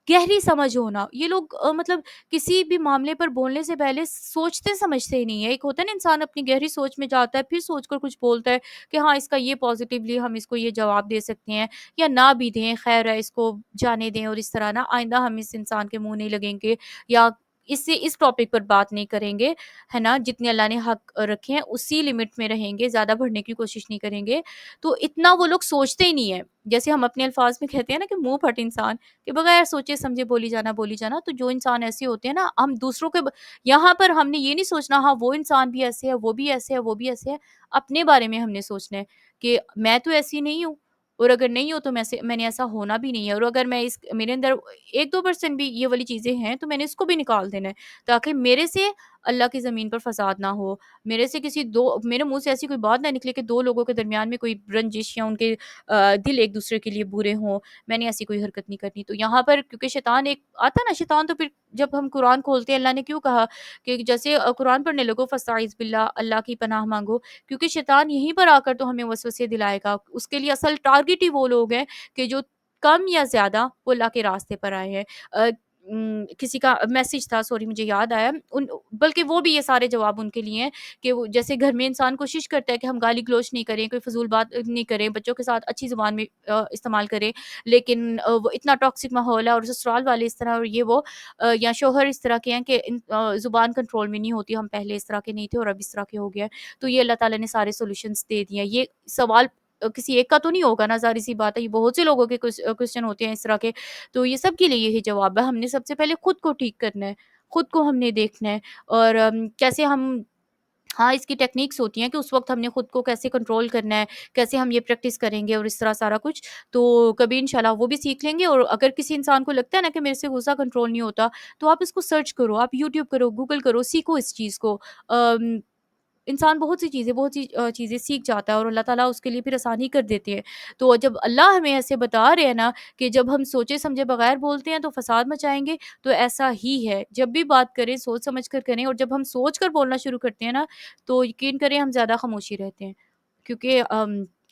گہری سمجھ ہونا. یہ لوگ مطلب کسی بھی معاملے پر بولنے سے پہلے سوچتے سمجھتے ہی نہیں ہے. ایک ہوتا ہے نا انسان اپنی گہری سوچ میں جاتا ہے پھر سوچ کر کچھ بولتا ہے کہ ہاں اس کا یہ پازیٹیولی ہم اس کو یہ جواب دے سکتے ہیں یا نہ بھی دیں, خیر ہے اس کو جانے دیں, اور اس طرح نا آئندہ ہم اس انسان کے منہ نہیں لگیں گے یا اس سے اس ٹاپک پر بات نہیں کریں گے, ہے نا, جتنے اللہ نے حق رکھے ہیں اسی لمٹ میں رہیں گے, زیادہ بڑھنے کی کوشش نہیں کریں گے. تو اتنا وہ لوگ سوچتے ہی نہیں ہے. جیسے ہم اپنے الفاظ میں کہتے ہیں نا کہ منہ پھٹ انسان, کہ بغیر سوچے سمجھے بولی جانا بولی جانا. تو جو انسان ایسے ہوتے ہیں نا, ہم دوسروں کے یہاں پر ہم نے یہ نہیں سوچنا ہاں وہ انسان بھی ایسے ہے, وہ بھی ایسے ہے, وہ بھی ایسے ہے. اپنے بارے میں ہم نے سوچنا ہے کہ میں تو ایسی نہیں ہوں, اور اگر نہیں ہو تو میں نے ایسا ہونا بھی نہیں ہے, اور اگر میں میرے اندر 1-2% بھی یہ والی چیزیں ہیں تو میں نے اس کو بھی نکال دینا ہے, تاکہ میرے سے اللہ کی زمین پر فساد نہ ہو, میرے منہ سے ایسی کوئی بات نہ نکلے کہ دو لوگوں کے درمیان میں کوئی رنجش یا ان کے دل ایک دوسرے کے لیے برے ہوں. میں نے ایسی کوئی حرکت نہیں کرنی. تو یہاں پر کیونکہ شیطان ایک آتا نا, شیطان تو پھر جب ہم قرآن کھولتے ہیں, اللہ نے کیوں کہا کہ جیسے قرآن پڑھنے لگو فاستعیذ باللہ, اللہ کی پناہ مانگو, کیونکہ شیطان یہیں پر آ کر تو ہمیں وسوسے دلائے گا. اس کے لیے اصل ٹارگٹ ہی وہ لوگ ہیں کہ جو کم یا زیادہ وہ اللہ کے راستے پر آئے ہیں. کسی کا میسج تھا, سوری مجھے یاد آیا, بلکہ وہ بھی یہ سارے جواب ان کے لیے ہیں کہ وہ جیسے گھر میں انسان کوشش کرتا ہے کہ ہم گالی گلوچ نہیں کریں, کوئی فضول بات نہیں کریں, بچوں کے ساتھ اچھی زبان میں استعمال کریں, لیکن وہ اتنا ٹاکسک ماحول ہے اور سسرال والے اس طرح اور یہ وہ یا شوہر اس طرح کے ہیں کہ زبان کنٹرول میں نہیں ہوتی. ہم پہلے اس طرح کے نہیں تھے اور اب اس طرح کے ہو گیا. تو یہ اللہ تعالیٰ نے سارے سولوشنس دے دیے. یہ سوال کسی ایک کا تو نہیں ہوگا نا, ظاہر سی بات ہے, یہ بہت سے لوگوں کے کوشچن ہوتے ہیں اس طرح کے. تو یہ سب کے لیے یہی جواب ہے. ہم نے سب سے پہلے خود کو ٹھیک کرنا ہے, خود کو ہم نے دیکھنا ہے, اور کیسے ہم, ہاں اس کی ٹیکنیکس ہوتی ہیں کہ اس وقت ہم نے خود کو کیسے کنٹرول کرنا ہے, کیسے ہم یہ پریکٹس کریں گے اور اس طرح سارا کچھ. تو کبھی انشاءاللہ وہ بھی سیکھ لیں گے. اور اگر کسی انسان کو لگتا ہے نا کہ میرے سے غصہ کنٹرول نہیں ہوتا, تو آپ اس کو سرچ کرو, آپ یوٹیوب کرو, گوگل کرو, سیکھو اس چیز کو. انسان بہت سی چیزیں سیکھ جاتا ہے اور اللہ تعالیٰ اس کے لیے پھر آسانی کر دیتے ہیں. تو جب اللہ ہمیں ایسے بتا رہے ہیں نا کہ جب ہم سوچے سمجھے بغیر بولتے ہیں تو فساد مچائیں گے, تو ایسا ہی ہے. جب بھی بات کریں سوچ سمجھ کر کریں, اور جب ہم سوچ کر بولنا شروع کرتے ہیں نا, تو یقین کریں ہم زیادہ خاموشی رہتے ہیں. کیونکہ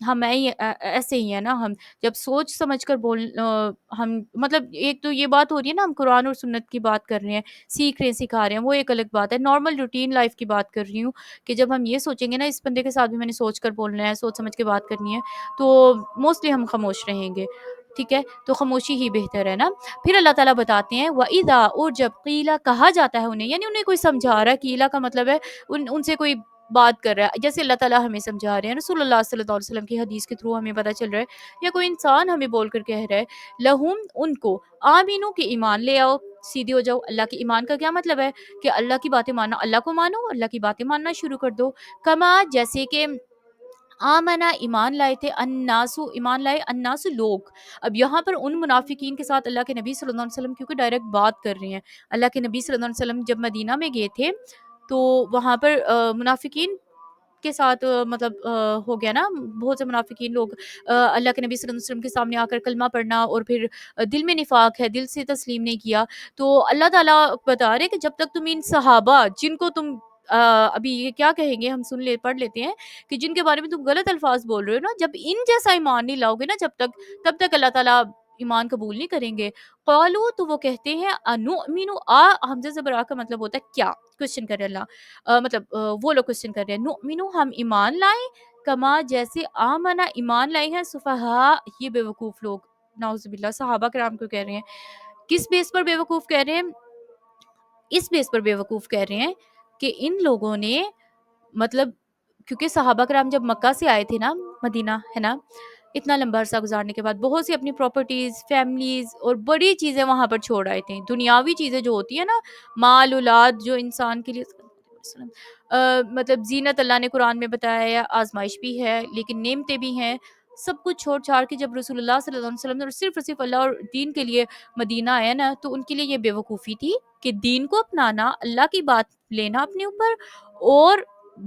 ہم ایسے ہی ہیں نا, ہم جب سوچ سمجھ کر ہم مطلب ایک تو یہ بات ہو رہی ہے نا, ہم قرآن اور سنت کی بات کر رہے ہیں, سیکھ رہے ہیں, سکھا رہے ہیں, وہ ایک الگ بات ہے. نارمل روٹین لائف کی بات کر رہی ہوں کہ جب ہم یہ سوچیں گے نا اس بندے کے ساتھ بھی میں نے سوچ کر بولنا ہے, سوچ سمجھ کے بات کرنی ہے, تو موسٹلی ہم خاموش رہیں گے. ٹھیک ہے, تو خاموشی ہی بہتر ہے نا. پھر اللہ تعالیٰ بتاتے ہیں وَإِذَا, اور جب قیلا کہا جاتا ہے انہیں, یعنی انہیں کوئی سمجھا رہا ہے. قیلا کا مطلب ہے ان سے کوئی بات کر رہا ہے, جیسے اللہ تعالیٰ ہمیں سمجھا رہے ہیں, رسول اللہ صلی اللہ علیہ وسلم کی حدیث کے تھرو ہمیں پتہ چل رہا ہے, یا کوئی انسان ہمیں بول کر کہہ رہا ہے لہم, ان کو, آمینو کہ ایمان لے آؤ, سیدھے ہو جاؤ. اللہ کے ایمان کا کیا مطلب ہے کہ اللہ کی باتیں ماننا, اللہ کو مانو, اللہ کی باتیں ماننا شروع کر دو. کما, جیسے کہ آمنا, ایمان لائے تھے, الناسو, ایمان لائے, الناس, لوگ. اب یہاں پر ان منافقین کے ساتھ اللہ کے نبی صلی اللہ علیہ وسلم کیونکہ ڈائریکٹ بات کر رہے ہیں. اللہ کے نبی صلی اللہ علیہ وسلم جب مدینہ میں گئے تھے تو وہاں پر منافقین کے ساتھ مطلب ہو گیا نا, بہت سے منافقین لوگ اللہ کے نبی صلی اللہ علیہ وسلم کے سامنے آ کر کلمہ پڑھنا, اور پھر دل میں نفاق ہے, دل سے تسلیم نہیں کیا. تو اللہ تعالیٰ بتا رہے کہ جب تک تم ان صحابہ, جن کو تم ابھی یہ کیا کہیں گے ہم پڑھ لیتے ہیں, کہ جن کے بارے میں تم غلط الفاظ بول رہے ہو نا, جب ان جیسا ایمان نہیں لاؤ گے نا تب تک اللہ تعالیٰ ایمان قبول نہیں کریں گے. قالو, تو وہ کہتے ہیں, انؤمن, حمزہ زبر آ کا مطلب ہوتا ہے کیا, کوشچن کر رہے اللہ, مطلب وہ لوگ کوشچن کر رہے ہیں, نؤمن, ہم ایمان لائیں, کما, جیسے, آمنا, ایمان لائے ہیں, سفہاء, یہ بے وقوف لوگ. نعوذ باللہ, صحابہ کرام کو کہہ رہے ہیں. کس بیس پر بے وقوف کہہ رہے ہیں؟ اس بیس پر بے وقوف کہہ رہے ہیں کہ ان لوگوں نے مطلب, کیونکہ صحابہ کرام جب مکہ سے آئے تھے نا مدینہ, ہے نا, اتنا لمبا عرصہ گزارنے کے بعد بہت سی اپنی پراپرٹیز, فیملیز اور بڑی چیزیں وہاں پر چھوڑ آئے تھے. دنیاوی چیزیں جو ہوتی ہیں نا, مال اولاد, جو انسان کے لیے مطلب زینت, اللہ نے قرآن میں بتایا ہے, آزمائش بھی ہے لیکن نعمتیں بھی ہیں. سب کچھ چھوڑ چھاڑ کے جب رسول اللہ صلی اللہ علیہ وسلم اور صرف اللہ اور دین کے لیے مدینہ آیا نا, تو ان کے لیے یہ بے وقوفی تھی کہ دین کو اپنانا, اللہ کی بات لینا اپنے اوپر, اور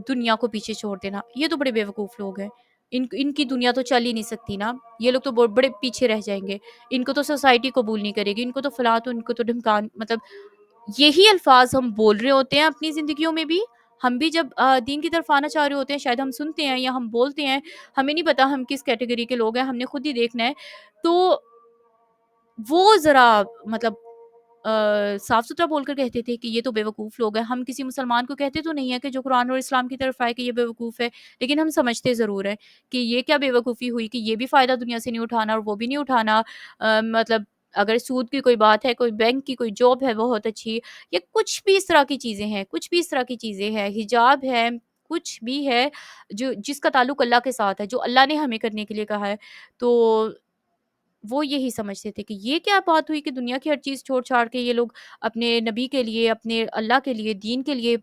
دنیا کو پیچھے چھوڑ دینا. یہ تو بڑے بے وقوف لوگ ہیں. ان کی دنیا تو چل ہی نہیں سکتی نا, یہ لوگ تو بڑے پیچھے رہ جائیں گے. ان کو تو سوسائٹی قبول نہیں کرے گی, ان کو تو فلاں, تو ان کو تو ڈھمکان, مطلب یہی الفاظ ہم بول رہے ہوتے ہیں اپنی زندگیوں میں بھی, ہم بھی جب دین کی طرف آنا چاہ رہے ہوتے ہیں، شاید ہم سنتے ہیں یا ہم بولتے ہیں، ہمیں نہیں پتا ہم کس کیٹیگری کے لوگ ہیں، ہم نے خود ہی دیکھنا ہے، تو وہ ذرا مطلب صاف ستھرا بول کر کہتے تھے کہ یہ تو بیوقوف لوگ ہیں. ہم کسی مسلمان کو کہتے تو نہیں ہے کہ جو قرآن اور اسلام کی طرف آئے کہ یہ بیوقوف ہے، لیکن ہم سمجھتے ضرور ہے کہ یہ کیا بیوقوفی ہوئی کہ یہ بھی فائدہ دنیا سے نہیں اٹھانا اور وہ بھی نہیں اٹھانا. مطلب اگر سود کی کوئی بات ہے، کوئی بینک کی کوئی جاب ہے بہت اچھی، یا کچھ بھی اس طرح کی چیزیں ہیں، کچھ بھی اس طرح کی چیزیں ہیں، حجاب ہے، کچھ بھی ہے جو جس کا تعلق اللہ کے ساتھ ہے، جو اللہ نے ہمیں کرنے کے لیے کہا ہے، تو وہ یہی سمجھتے تھے کہ یہ کیا بات ہوئی کہ دنیا کی ہر چیز چھوڑ چھاڑ کے یہ لوگ اپنے نبی کے لیے، اپنے اللہ کے لیے، دین کے لیے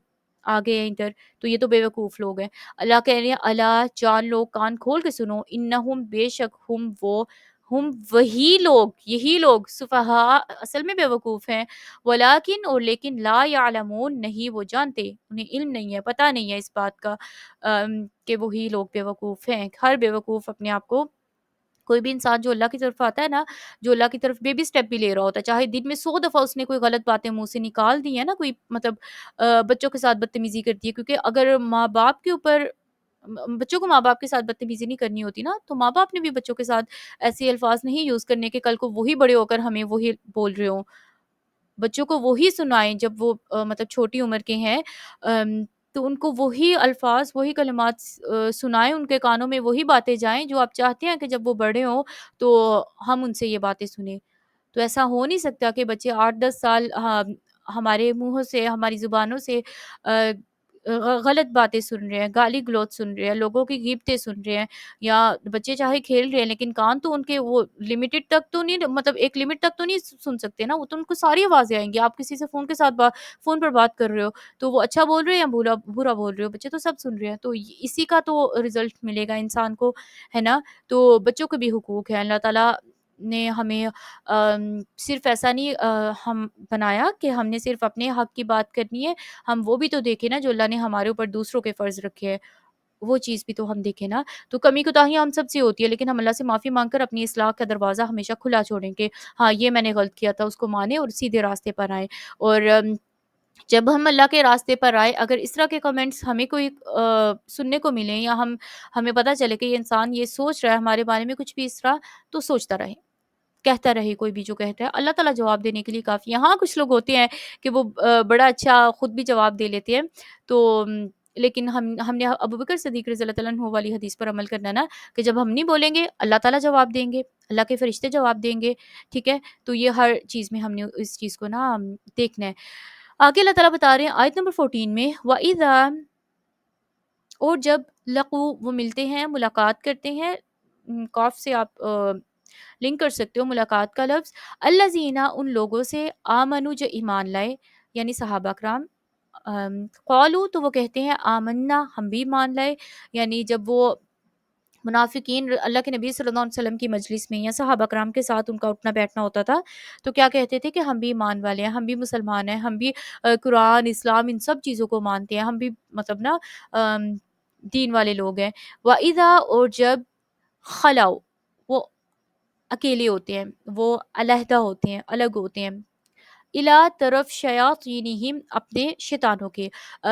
آگے ہیں ادھر، تو یہ تو بیوقوف لوگ ہیں. اللہ کہہ رہے ہیں اللہ، جان لو، کان کھول کے سنو، انہم بے شک ہم وہی لوگ، یہی لوگ سفہاء اصل میں بیوقوف ہیں، ولیکن اور لیکن لا یعلمون نہیں وہ جانتے، انہیں علم نہیں ہے، پتہ نہیں ہے اس بات کا کہ وہی لوگ بیوقوف ہیں. ہر بیوقوف اپنے آپ کو، کوئی بھی انسان جو اللہ کی طرف آتا ہے نا، جو اللہ کی طرف بیبی اسٹیپ بھی لے رہا ہوتا ہے، چاہے دن میں 100 دفعہ اس نے کوئی غلط باتیں منہ سے نکال دی ہیں نا، کوئی مطلب بچوں کے ساتھ بدتمیزی کرتی ہے، کیونکہ اگر ماں باپ کے اوپر بچوں کو ماں باپ کے ساتھ بدتمیزی نہیں کرنی ہوتی نا، تو ماں باپ نے بھی بچوں کے ساتھ ایسے الفاظ نہیں یوز کرنے کہ کل کو وہی بڑے ہو کر ہمیں وہی بول رہے ہوں. بچوں کو وہی سنائیں جب وہ مطلب چھوٹی عمر کے ہیں، تو ان کو وہی الفاظ، وہی کلمات سنائیں، ان کے کانوں میں وہی باتیں جائیں جو آپ چاہتے ہیں کہ جب وہ بڑے ہوں تو ہم ان سے یہ باتیں سنیں. تو ایسا ہو نہیں سکتا کہ بچے 8 10 سال ہمارے منہوں سے، ہماری زبانوں سے غلط باتیں سن رہے ہیں، گالی گلوچ سن رہے ہیں، لوگوں کی غیبتیں سن رہے ہیں، یا بچے چاہے کھیل رہے ہیں لیکن کان تو ان کے وہ لمیٹڈ تک تو نہیں، مطلب ایک لمٹ تک تو نہیں سن سکتے نا، وہ تو ان کو ساری آوازیں آئیں گی. آپ کسی سے فون کے ساتھ فون پر بات کر رہے ہو تو وہ اچھا بول رہے ہیں یا برا بول رہے ہو، بچے تو سب سن رہے ہیں. تو اسی کا تو رزلٹ ملے گا انسان کو، ہے نا. تو بچوں کے بھی حقوق ہیں. اللہ تعالیٰ نے ہمیں صرف ایسا نہیں ہم بنایا کہ ہم نے صرف اپنے حق کی بات کرنی ہے، ہم وہ بھی تو دیکھیں نا جو اللہ نے ہمارے اوپر دوسروں کے فرض رکھے ہیں، وہ چیز بھی تو ہم دیکھیں نا. تو کمی کوتاہیاں ہم سب سے ہوتی ہے، لیکن ہم اللہ سے معافی مانگ کر اپنی اصلاح کا دروازہ ہمیشہ کھلا چھوڑیں کہ ہاں یہ میں نے غلط کیا تھا، اس کو مانیں اور سیدھے راستے پر آئیں. اور جب ہم اللہ کے راستے پر آئے، اگر اس طرح کے کمنٹس ہمیں کوئی سننے کو ملیں، یا ہمیں پتہ چلے کہ یہ انسان یہ سوچ رہا ہے ہمارے بارے میں کچھ بھی اس طرح، تو سوچتا رہے، کہتا رہے. کوئی بھی جو کہتا ہے اللہ تعالیٰ جواب دینے کے لیے کافی ہے. ہاں کچھ لوگ ہوتے ہیں کہ وہ بڑا اچھا خود بھی جواب دے لیتے ہیں، تو لیکن ہم نے ابوبکر صدیق رضی اللہ تعالیٰ عنہ والی حدیث پر عمل کرنا ہے نا، کہ جب ہم نہیں بولیں گے اللہ تعالیٰ جواب دیں گے، اللہ کے فرشتے جواب دیں گے. ٹھیک ہے، تو یہ ہر چیز میں ہم نے اس چیز کو نا دیکھنا ہے. آگے اللہ تعالیٰ بتا رہے ہیں آیت نمبر 14 میں، وَإِذَا، اور جب لقو وہ ملتے ہیں، ملاقات کرتے ہیں، قاف سے آپ لنک کر سکتے ہو ملاقات کا لفظ، الذین ان لوگوں سے، آمنو جو ایمان لائے، یعنی صحابہ کرام، قالو تو وہ کہتے ہیں آمنا ہم بھی ایمان لائے. یعنی جب وہ منافقین اللہ کے نبی صلی اللہ علیہ وسلم کی مجلس میں یا صحابہ کرام کے ساتھ ان کا اٹھنا بیٹھنا ہوتا تھا، تو کیا کہتے تھے کہ ہم بھی ایمان والے ہیں، ہم بھی مسلمان ہیں، ہم بھی قرآن اسلام ان سب چیزوں کو مانتے ہیں، ہم بھی مطلب نا دین والے لوگ ہیں. وَإِذَا، اور جب خلاؤ وہ اکیلے ہوتے ہیں، وہ علیحدہ ہوتے ہیں، الگ ہوتے ہیں، الا طرف شیاطینہم اپنے شیطانوں کے.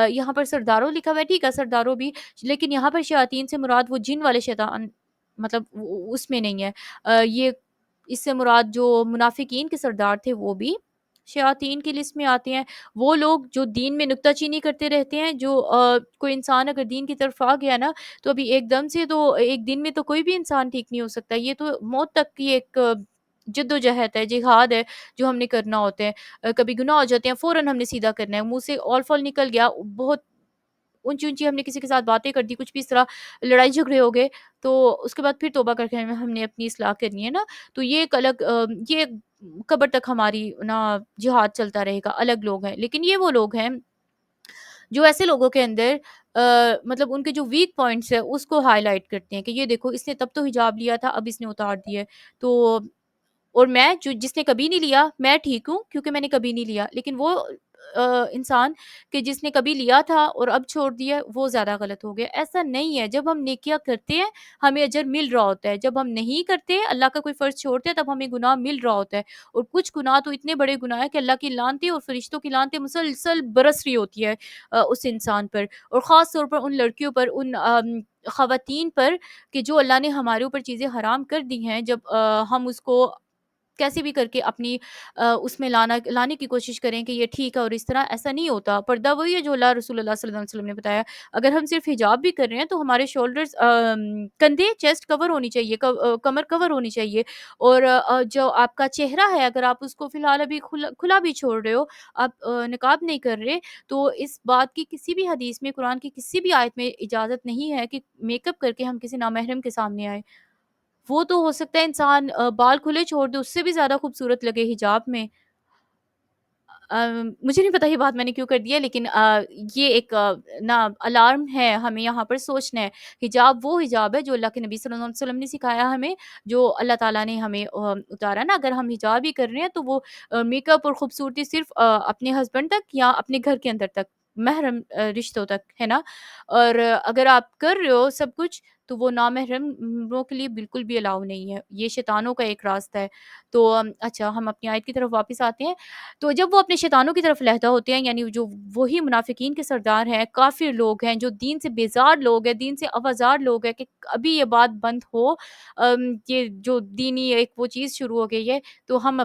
یہاں پر سرداروں لکھا ہوا ہے، ٹھیک ہے سرداروں بھی، لیکن یہاں پر شیاطین سے مراد وہ جن والے شیطان، مطلب اس میں نہیں ہے. یہ اس سے مراد جو منافقین کے سردار تھے وہ بھی شیاطین کی لسٹ میں آتے ہیں. وہ لوگ جو دین میں نکتہ چینی کرتے رہتے ہیں، جو کوئی انسان اگر دین کی طرف آ گیا نا، تو ابھی ایک دم سے تو ایک دن میں تو کوئی بھی انسان ٹھیک نہیں ہو سکتا. یہ تو موت تک کی ایک جد و جہد ہے، جہاد ہے جو ہم نے کرنا ہوتا ہے. کبھی گناہ ہو جاتے ہیں فوراً ہم نے سیدھا کرنا ہے، منہ سے اول فول نکل گیا، بہت اونچی اونچی ہم نے کسی کے ساتھ باتیں کر دی، کچھ بھی اس طرح لڑائی جھگڑے ہو گئے، تو اس کے بعد پھر توبہ کر کے ہم نے اپنی اصلاح کرنی ہے نا. تو یہ ایک الگ یہ قبر تک ہماری نا جہاد چلتا رہے گا، الگ لوگ ہیں. لیکن یہ وہ لوگ ہیں جو ایسے لوگوں کے اندر مطلب ان کے جو ویک پوائنٹس ہیں اس کو ہائی لائٹ کرتے ہیں کہ یہ دیکھو اس نے تب تو حجاب لیا تھا، اب اس نے اتار دیا ہے. تو اور میں جس نے کبھی نہیں لیا، میں ٹھیک ہوں کیونکہ میں نے کبھی نہیں لیا. لیکن وہ انسان کہ جس نے کبھی لیا تھا اور اب چھوڑ دیا وہ زیادہ غلط ہو گیا. ایسا نہیں ہے. جب ہم نیکیاں کرتے ہیں ہمیں اجر مل رہا ہوتا ہے. جب ہم نہیں کرتے اللہ کا کوئی فرض چھوڑتے ہیں تب ہمیں گناہ مل رہا ہوتا ہے. اور کچھ گناہ تو اتنے بڑے گناہ ہیں کہ اللہ کی لعنتیں اور فرشتوں کی لعنتیں مسلسل برس رہی ہوتی ہے اس انسان پر. اور خاص طور پر ان لڑکیوں پر, ان خواتین پر کہ جو اللہ نے ہمارے اوپر چیزیں حرام کر دی ہیں, جب ہم اس کو کیسے بھی کر کے اپنی اس میں لانے کی کوشش کریں کہ یہ ٹھیک ہے, اور اس طرح ایسا نہیں ہوتا. پردہ وہی ہے جو اللہ رسول اللہ صلی اللہ علیہ وسلم نے بتایا. اگر ہم صرف حجاب بھی کر رہے ہیں تو ہمارے شولڈرز, کندھے, چیسٹ کور ہونی چاہیے, کمر کور ہونی چاہیے. اور جو آپ کا چہرہ ہے اگر آپ اس کو فی الحال ابھی کھلا بھی چھوڑ رہے ہو, آپ نقاب نہیں کر رہے, تو اس بات کی کسی بھی حدیث میں, قرآن کی کسی بھی آیت میں اجازت نہیں ہے کہ میک اپ کر کے ہم کسی نامحرم کے سامنے آئے. وہ تو ہو سکتا ہے انسان بال کھلے چھوڑ دے, اس سے بھی زیادہ خوبصورت لگے حجاب میں. مجھے نہیں پتا یہ بات میں نے کیوں کر دی ہے, لیکن یہ ایک نا الارم ہے, ہمیں یہاں پر سوچنا ہے. حجاب وہ حجاب ہے جو اللہ کے نبی صلی اللہ علیہ وسلم نے سکھایا ہمیں, جو اللہ تعالیٰ نے ہمیں اتارا نا. اگر ہم حجاب ہی کر رہے ہیں تو وہ میک اپ اور خوبصورتی صرف اپنے ہسبینڈ تک یا اپنے گھر کے اندر تک, محرم رشتوں تک ہے نا. اور اگر آپ کر رہے ہو سب کچھ تو وہ نامحرموں کے لیے بالکل بھی الاؤ نہیں ہے. یہ شیطانوں کا ایک راستہ ہے. تو اچھا, ہم اپنی آیت کی طرف واپس آتے ہیں. تو جب وہ اپنے شیطانوں کی طرف لہدہ ہوتے ہیں, یعنی جو وہی منافقین کے سردار ہیں, کافر لوگ ہیں, جو دین سے بیزار لوگ ہیں, دین سے اوازار لوگ ہیں کہ ابھی یہ بات بند ہو, یہ جو دینی ایک وہ چیز شروع ہو گئی ہے, تو ہم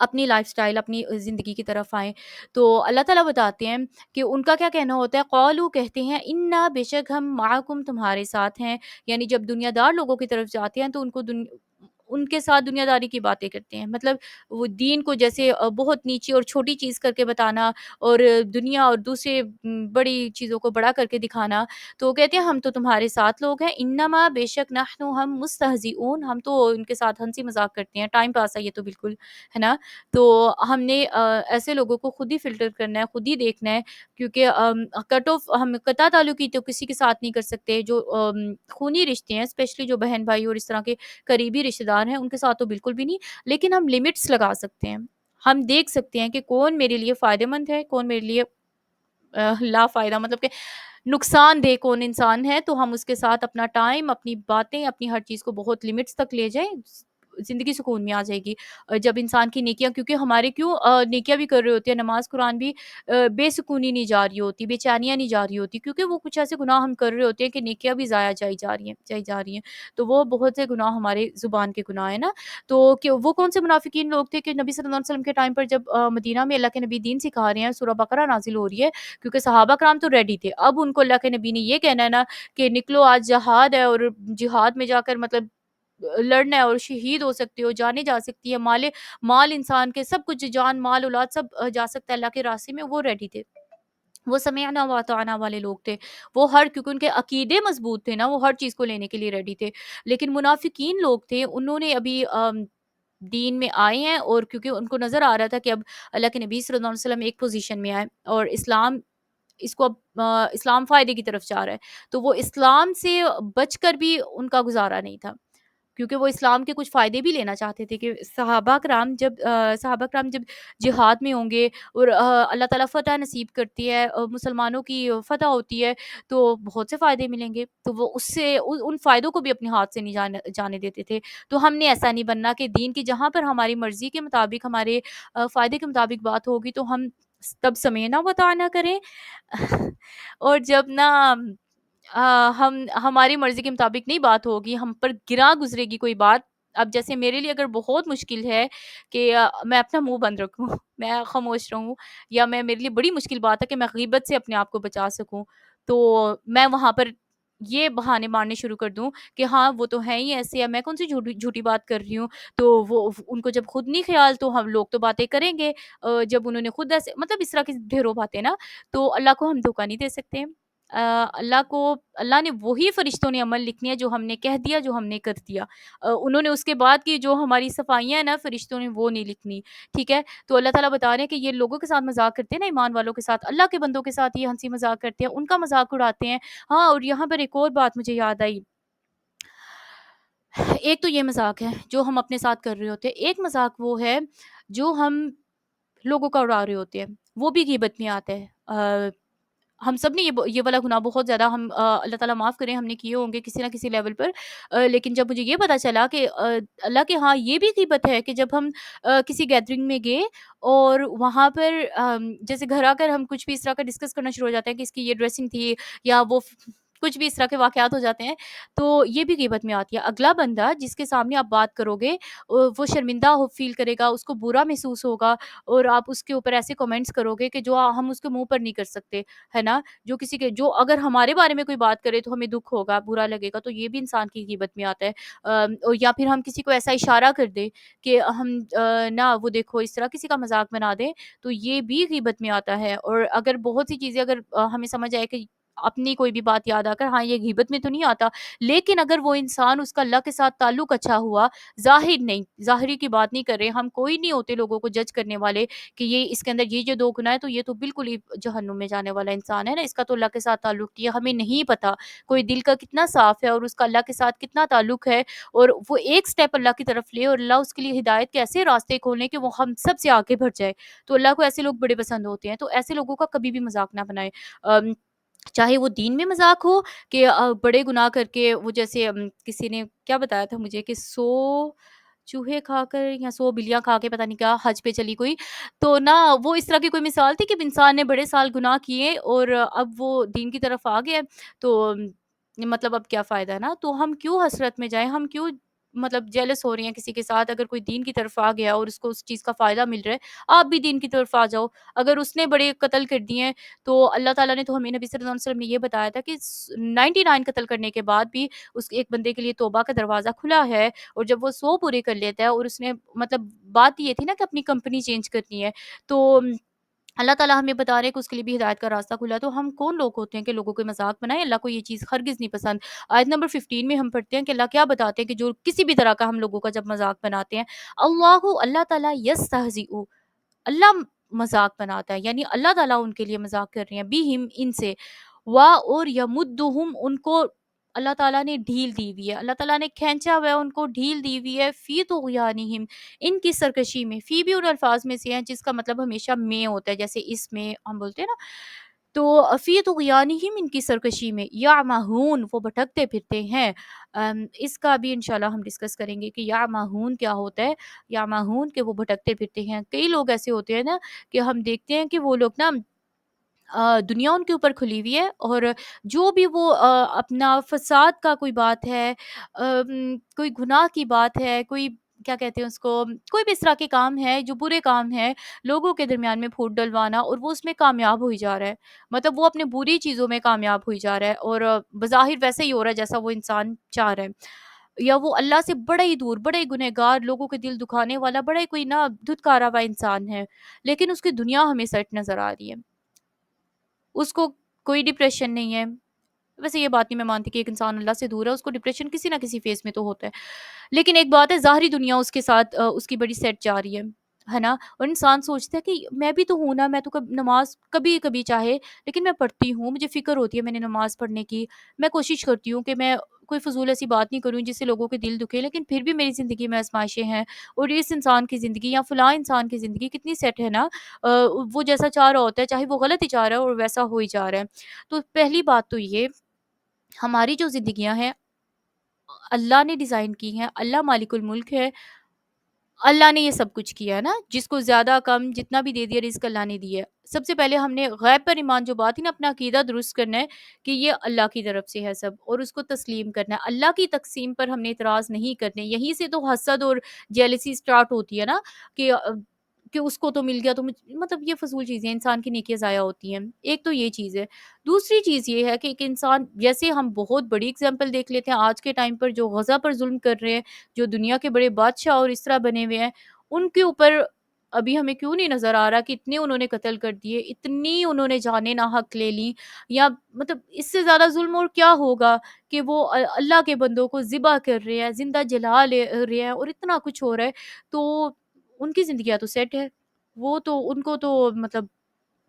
اپنی لائف سٹائل, اپنی زندگی کی طرف آئیں. تو اللہ تعالیٰ بتاتے ہیں کہ ان کا کیا کہنا ہوتا ہے. قالوا, کہتے ہیں, انا, بے شک ہم, معکم, تمہارے ساتھ ہیں. یعنی جب دنیا دار لوگوں کی طرف جاتے ہیں تو ان کے ساتھ دنیا داری کی باتیں کرتے ہیں. مطلب وہ دین کو جیسے بہت نیچی اور چھوٹی چیز کر کے بتانا, اور دنیا اور دوسرے بڑی چیزوں کو بڑا کر کے دکھانا. تو کہتے ہیں ہم تو تمہارے ساتھ لوگ ہیں. انما, بے شک, نحن, ہم, مستہزئون, ہم تو ان کے ساتھ ہنسی مذاق کرتے ہیں, ٹائم پاس ہے یہ تو بالکل, ہے نا. تو ہم نے ایسے لوگوں کو خود ہی فلٹر کرنا ہے, خود ہی دیکھنا ہے, کیونکہ کٹ آف, ہم قطع تعلقی تو کسی کے ساتھ نہیں کر سکتے. جو خونی رشتے ہیں, اسپیشلی جو بہن بھائی اور اس طرح کے قریبی رشتے دار ہیں, ان کے ساتھ تو بالکل بھی نہیں. لیکن ہم لمٹس لگا سکتے ہیں. ہم دیکھ سکتے ہیں کہ کون میرے لیے فائدہ مند ہے, کون میرے لیے لا فائدہ, مطلب کہ نقصان دہ کون انسان ہے. تو ہم اس کے ساتھ اپنا ٹائم, اپنی باتیں, اپنی ہر چیز کو بہت لمٹس تک لے جائیں, زندگی سکون میں آ جائے گی. جب انسان کی نیکیاں, کیونکہ ہمارے کیوں نیکیاں بھی کر رہے ہوتے ہیں, نماز قرآن بھی, بے سکونی نہیں جا رہی ہوتی, بے چینیاں نہیں جا رہی ہوتی, کیونکہ وہ کچھ ایسے گناہ ہم کر رہے ہوتے ہیں کہ نیکیاں بھی ضائع جا رہی ہیں. تو وہ بہت سے گناہ ہمارے زبان کے گناہ ہیں نا. تو کہ وہ کون سے منافقین لوگ تھے کہ نبی صلی اللہ علیہ وسلم کے ٹائم پر جب مدینہ میں اللہ کے نبی دین سکھا رہے ہیں, سورہ بقرہ نازل ہو رہی ہے, کیونکہ صحابہ کرام تو ریڈی تھے. اب ان کو اللہ کے نبی نے یہ کہنا ہے نا کہ نکلو, آج جہاد ہے, اور جہاد میں جا کر مطلب لڑنا ہے, اور شہید ہو سکتے ہو, جانے جا سکتی ہے, مال انسان کے سب کچھ, جان, مال, اولاد سب جا سکتا ہے اللہ کے راستے میں. وہ ریڈی تھے, وہ سمعنا واطعنا والے لوگ تھے. وہ کیونکہ ان کے عقیدے مضبوط تھے نا, وہ ہر چیز کو لینے کے لیے ریڈی تھے. لیکن منافقین لوگ تھے, انہوں نے ابھی دین میں آئے ہیں, اور کیونکہ ان کو نظر آ رہا تھا کہ اب اللہ کے نبی صلی اللہ علیہ وسلم ایک پوزیشن میں آئے, اور اسلام, اس کو اب اسلام فائدے کی طرف جا رہا ہے, تو وہ اسلام سے بچ کر بھی ان کا گزارا نہیں تھا, کیونکہ وہ اسلام کے کچھ فائدے بھی لینا چاہتے تھے. کہ صحابہ کرام جب جہاد میں ہوں گے, اور اللہ تعالیٰ فتح نصیب کرتی ہے, مسلمانوں کی فتح ہوتی ہے, تو بہت سے فائدے ملیں گے, تو وہ اس سے ان فائدوں کو بھی اپنے ہاتھ سے نہیں جانے دیتے تھے. تو ہم نے ایسا نہیں بننا کہ دین کی جہاں پر ہماری مرضی کے مطابق, ہمارے فائدے کے مطابق بات ہوگی تو ہم تب سمعنا وطعنا کریں, اور جب نہ ہماری مرضی کے مطابق نہیں بات ہوگی, ہم پر گرا گزرے گی کوئی بات. اب جیسے میرے لیے اگر بہت مشکل ہے کہ میں اپنا منہ بند رکھوں, میں خاموش رہوں, یا میرے لیے بڑی مشکل بات ہے کہ میں غیبت سے اپنے آپ کو بچا سکوں, تو میں وہاں پر یہ بہانے مارنے شروع کر دوں کہ ہاں وہ تو ہے ہی ایسے ہے, میں کون سی جھوٹی بات کر رہی ہوں. تو وہ ان کو جب خود نہیں خیال, تو ہم لوگ تو باتیں کریں گے, جب انہوں نے خود ایسے, مطلب اس طرح کی ڈھیروں باتیں نا. تو اللہ کو ہم دھوکہ نہیں دے سکتے. اللہ نے وہی فرشتوں نے عمل لکھنی ہے جو ہم نے کہہ دیا, جو ہم نے کر دیا. انہوں نے اس کے بعد کی جو ہماری صفائیاں ہیں نا, فرشتوں نے وہ نہیں لکھنی, ٹھیک ہے. تو اللہ تعالیٰ بتا رہے ہیں کہ یہ لوگوں کے ساتھ مذاق کرتے ہیں نا, ایمان والوں کے ساتھ, اللہ کے بندوں کے ساتھ یہ ہنسی مذاق کرتے ہیں, ان کا مذاق اڑاتے ہیں. ہاں, اور یہاں پر ایک اور بات مجھے یاد آئی. ایک تو یہ مذاق ہے جو ہم اپنے ساتھ کر رہے ہوتے ہیں, ایک مذاق وہ ہے جو ہم لوگوں کا اڑا رہے ہوتے ہیں، وہ بھی غیبت میں آتا ہے۔ ہم سب نے یہ والا گناہ بہت زیادہ اللہ تعالیٰ معاف کریں، ہم نے کیے ہوں گے کسی نہ کسی لیول پر۔ لیکن جب مجھے یہ پتا چلا کہ اللہ کے ہاں یہ بھی غیبت ہے کہ جب ہم کسی گیدرنگ میں گئے اور وہاں پر جیسے گھر آ کر ہم کچھ بھی اس طرح کا ڈسکس کرنا شروع ہو جاتے ہیں کہ اس کی یہ ڈریسنگ تھی، یا وہ کچھ بھی اس طرح کے واقعات ہو جاتے ہیں، تو یہ بھی غیبت میں آتی ہے۔ اگلا بندہ جس کے سامنے آپ بات کرو گے وہ شرمندہ فیل کرے گا، اس کو برا محسوس ہوگا، اور آپ اس کے اوپر ایسے کمنٹس کرو گے کہ جو ہم اس کے منہ پر نہیں کر سکتے، ہے نا؟ جو کسی کے جو اگر ہمارے بارے میں کوئی بات کرے تو ہمیں دکھ ہوگا، برا لگے گا، تو یہ بھی انسان کی غیبت میں آتا ہے۔ اور یا پھر ہم کسی کو ایسا اشارہ کر دیں کہ ہم نہ وہ دیکھو اس طرح کسی کا مذاق بنا دیں، تو یہ بھی غیبت میں آتا ہے۔ اور اگر بہت سی چیزیں اگر ہمیں سمجھ آئے کہ اپنی کوئی بھی بات یاد آ کر ہاں یہ غیبت میں تو نہیں آتا، لیکن اگر وہ انسان اس کا اللہ کے ساتھ تعلق اچھا ہوا، ظاہر نہیں، ظاہری کی بات نہیں کر رہے، ہم کوئی نہیں ہوتے لوگوں کو جج کرنے والے کہ یہ اس کے اندر یہ جو دو گناہ ہے تو یہ تو بالکل ہی جہنم میں جانے والا انسان ہے نا، اس کا تو اللہ کے ساتھ تعلق نہیں ہے، ہمیں نہیں پتا کوئی دل کا کتنا صاف ہے اور اس کا اللہ کے ساتھ کتنا تعلق ہے، اور وہ ایک سٹیپ اللہ کی طرف لے اور اللہ اس کے لیے ہدایت کے ایسے راستے کھولیں کہ وہ ہم سب سے آگے بڑھ جائے، تو اللہ کو ایسے لوگ بڑے پسند ہوتے ہیں۔ تو ایسے لوگوں کا کبھی بھی مذاق نہ بنائے، چاہے وہ دین میں مذاق ہو کہ بڑے گناہ کر کے وہ جیسے کسی نے کیا بتایا تھا مجھے کہ 100 چوہے کھا کر یا 100 بلیاں کھا کے پتہ نہیں کیا حج پہ چلی کوئی، تو نہ وہ اس طرح کی کوئی مثال تھی کہ انسان نے بڑے سال گناہ کیے اور اب وہ دین کی طرف آ گیا، تو مطلب اب کیا فائدہ ہے نا، تو ہم کیوں حسرت میں جائیں، ہم کیوں مطلب جیلس ہو رہی ہیں کسی کے ساتھ، اگر کوئی دین کی طرف آ گیا اور اس کو اس چیز کا فائدہ مل رہا ہے، آپ بھی دین کی طرف آ جاؤ۔ اگر اس نے بڑے قتل کر دیے ہیں تو اللہ تعالیٰ نے تو ہمیں نبی صلی اللہ علیہ وسلم نے یہ بتایا تھا کہ 99 قتل کرنے کے بعد بھی اس ایک بندے کے لیے توبہ کا دروازہ کھلا ہے، اور جب وہ 100 پورے کر لیتا ہے اور اس نے مطلب بات یہ تھی نا کہ اپنی کمپنی چینج کرنی ہے، تو اللہ تعالیٰ ہمیں بتا رہے ہیں کہ اس کے لیے بھی ہدایت کا راستہ کھلا ہے، تو ہم کون لوگ ہوتے ہیں کہ لوگوں کو مذاق بنائیں؟ اللہ کو یہ چیز ہرگز نہیں پسند۔ آیت نمبر 15 میں ہم پڑھتے ہیں کہ اللہ کیا بتاتے ہیں کہ جو کسی بھی طرح کا ہم لوگوں کا جب مذاق بناتے ہیں، اللہ تعالیٰ یستہزئ، اللہ مذاق بناتا ہے، یعنی اللہ تعالیٰ ان کے لیے مذاق کر رہے ہیں، بہم ان سے، وا اور یمدہم ان کو اللہ تعالیٰ نے ڈھیل دی ہوئی ہے، اللہ تعالیٰ نے کھینچا ہوا ہے، ان کو ڈھیل دی ہوئی ہے، فی طغیانہم ان کی سرکشی میں، فی بھی ان الفاظ میں سے ہے جس کا مطلب ہمیشہ میں ہوتا ہے، جیسے اس میں ہم بولتے ہیں نا، تو فی طغیانہم ان کی سرکشی میں، یعمہون وہ بھٹکتے پھرتے ہیں۔ اس کا بھی انشاءاللہ ہم ڈسکس کریں گے کہ یعمہون کیا ہوتا ہے، یعمہون کہ وہ بھٹکتے پھرتے ہیں۔ کئی لوگ ایسے ہوتے ہیں نا کہ ہم دیکھتے ہیں کہ وہ لوگ نا دنیا ان کے اوپر کھلی ہوئی ہے، اور جو بھی وہ اپنا فساد کا کوئی بات ہے، کوئی گناہ کی بات ہے، کوئی کیا کہتے ہیں اس کو، کوئی بھی اس طرح کے کام ہے جو برے کام ہیں، لوگوں کے درمیان میں پھوٹ ڈلوانا، اور وہ اس میں کامیاب ہوئی جا رہا ہے، مطلب وہ اپنے بری چیزوں میں کامیاب ہوئی جا رہا ہے، اور بظاہر ویسے ہی ہو رہا ہے جیسا وہ انسان چاہ رہا ہے، یا وہ اللہ سے بڑا ہی دور، بڑا ہی گنہگار، لوگوں کے دل دکھانے والا، بڑا ہی کوئی نا دھتکارا ہوا انسان ہے، لیکن اس کی دنیا ہمیں سیٹ نظر آ رہی ہے، اس کو کوئی ڈپریشن نہیں ہے۔ ویسے یہ بات نہیں میں مانتی کہ ایک انسان اللہ سے دور ہے، اس کو ڈپریشن کسی نہ کسی فیز میں تو ہوتا ہے، لیکن ایک بات ہے ظاہری دنیا اس کے ساتھ اس کی بڑی سیٹ جا رہی ہے نا، اور انسان سوچتا ہے کہ میں بھی تو ہوں نا، میں تو نماز کبھی کبھی چاہے لیکن میں پڑھتی ہوں، مجھے فکر ہوتی ہے میں نے نماز پڑھنے کی، میں کوشش کرتی ہوں کہ میں کوئی فضول ایسی بات نہیں کروں جس سے لوگوں کے دل دکھے، لیکن پھر بھی میری زندگی میں آزمائشیں ہیں، اور اس انسان کی زندگی یا فلاں انسان کی زندگی کتنی سیٹ ہے نا، وہ جیسا چاہ رہا ہوتا ہے چاہے وہ غلط ہی چاہ رہا ہے اور ویسا ہو ہی جا رہا ہے۔ تو پہلی بات تو یہ، ہماری جو زندگیاں ہیں اللہ نے ڈیزائن کی ہیں، اللہ مالک الملک ہے، اللہ نے یہ سب کچھ کیا ہے نا، جس کو زیادہ کم جتنا بھی دے دیا رزق اللہ نے دی ہے۔ سب سے پہلے ہم نے غیب پر ایمان جو بات ہے نا، اپنا عقیدہ درست کرنا ہے کہ یہ اللہ کی طرف سے ہے سب، اور اس کو تسلیم کرنا ہے، اللہ کی تقسیم پر ہم نے اعتراض نہیں کرنے، یہیں سے تو حسد اور جیلسی سٹارٹ ہوتی ہے نا، کہ کہ اس کو تو مل گیا تو مطلب یہ فضول چیزیں، انسان کی نیکیاں ضائع ہوتی ہیں، ایک تو یہ چیز ہے۔ دوسری چیز یہ ہے کہ ایک انسان، جیسے ہم بہت بڑی اگزامپل دیکھ لیتے ہیں آج کے ٹائم پر جو غزہ پر ظلم کر رہے ہیں، جو دنیا کے بڑے بادشاہ اور اس طرح بنے ہوئے ہیں، ان کے اوپر ابھی ہمیں کیوں نہیں نظر آ رہا کہ اتنے انہوں نے قتل کر دیے، اتنی انہوں نے جانیں ناحق لے لی، یا مطلب اس سے زیادہ ظلم اور کیا ہوگا کہ وہ اللہ کے بندوں کو ذبح کر رہے ہیں، زندہ جلا لے رہے ہیں، اور اتنا کچھ ہو رہا ہے، تو ان کی زندگیاں تو سیٹ ہے، وہ تو ان کو تو مطلب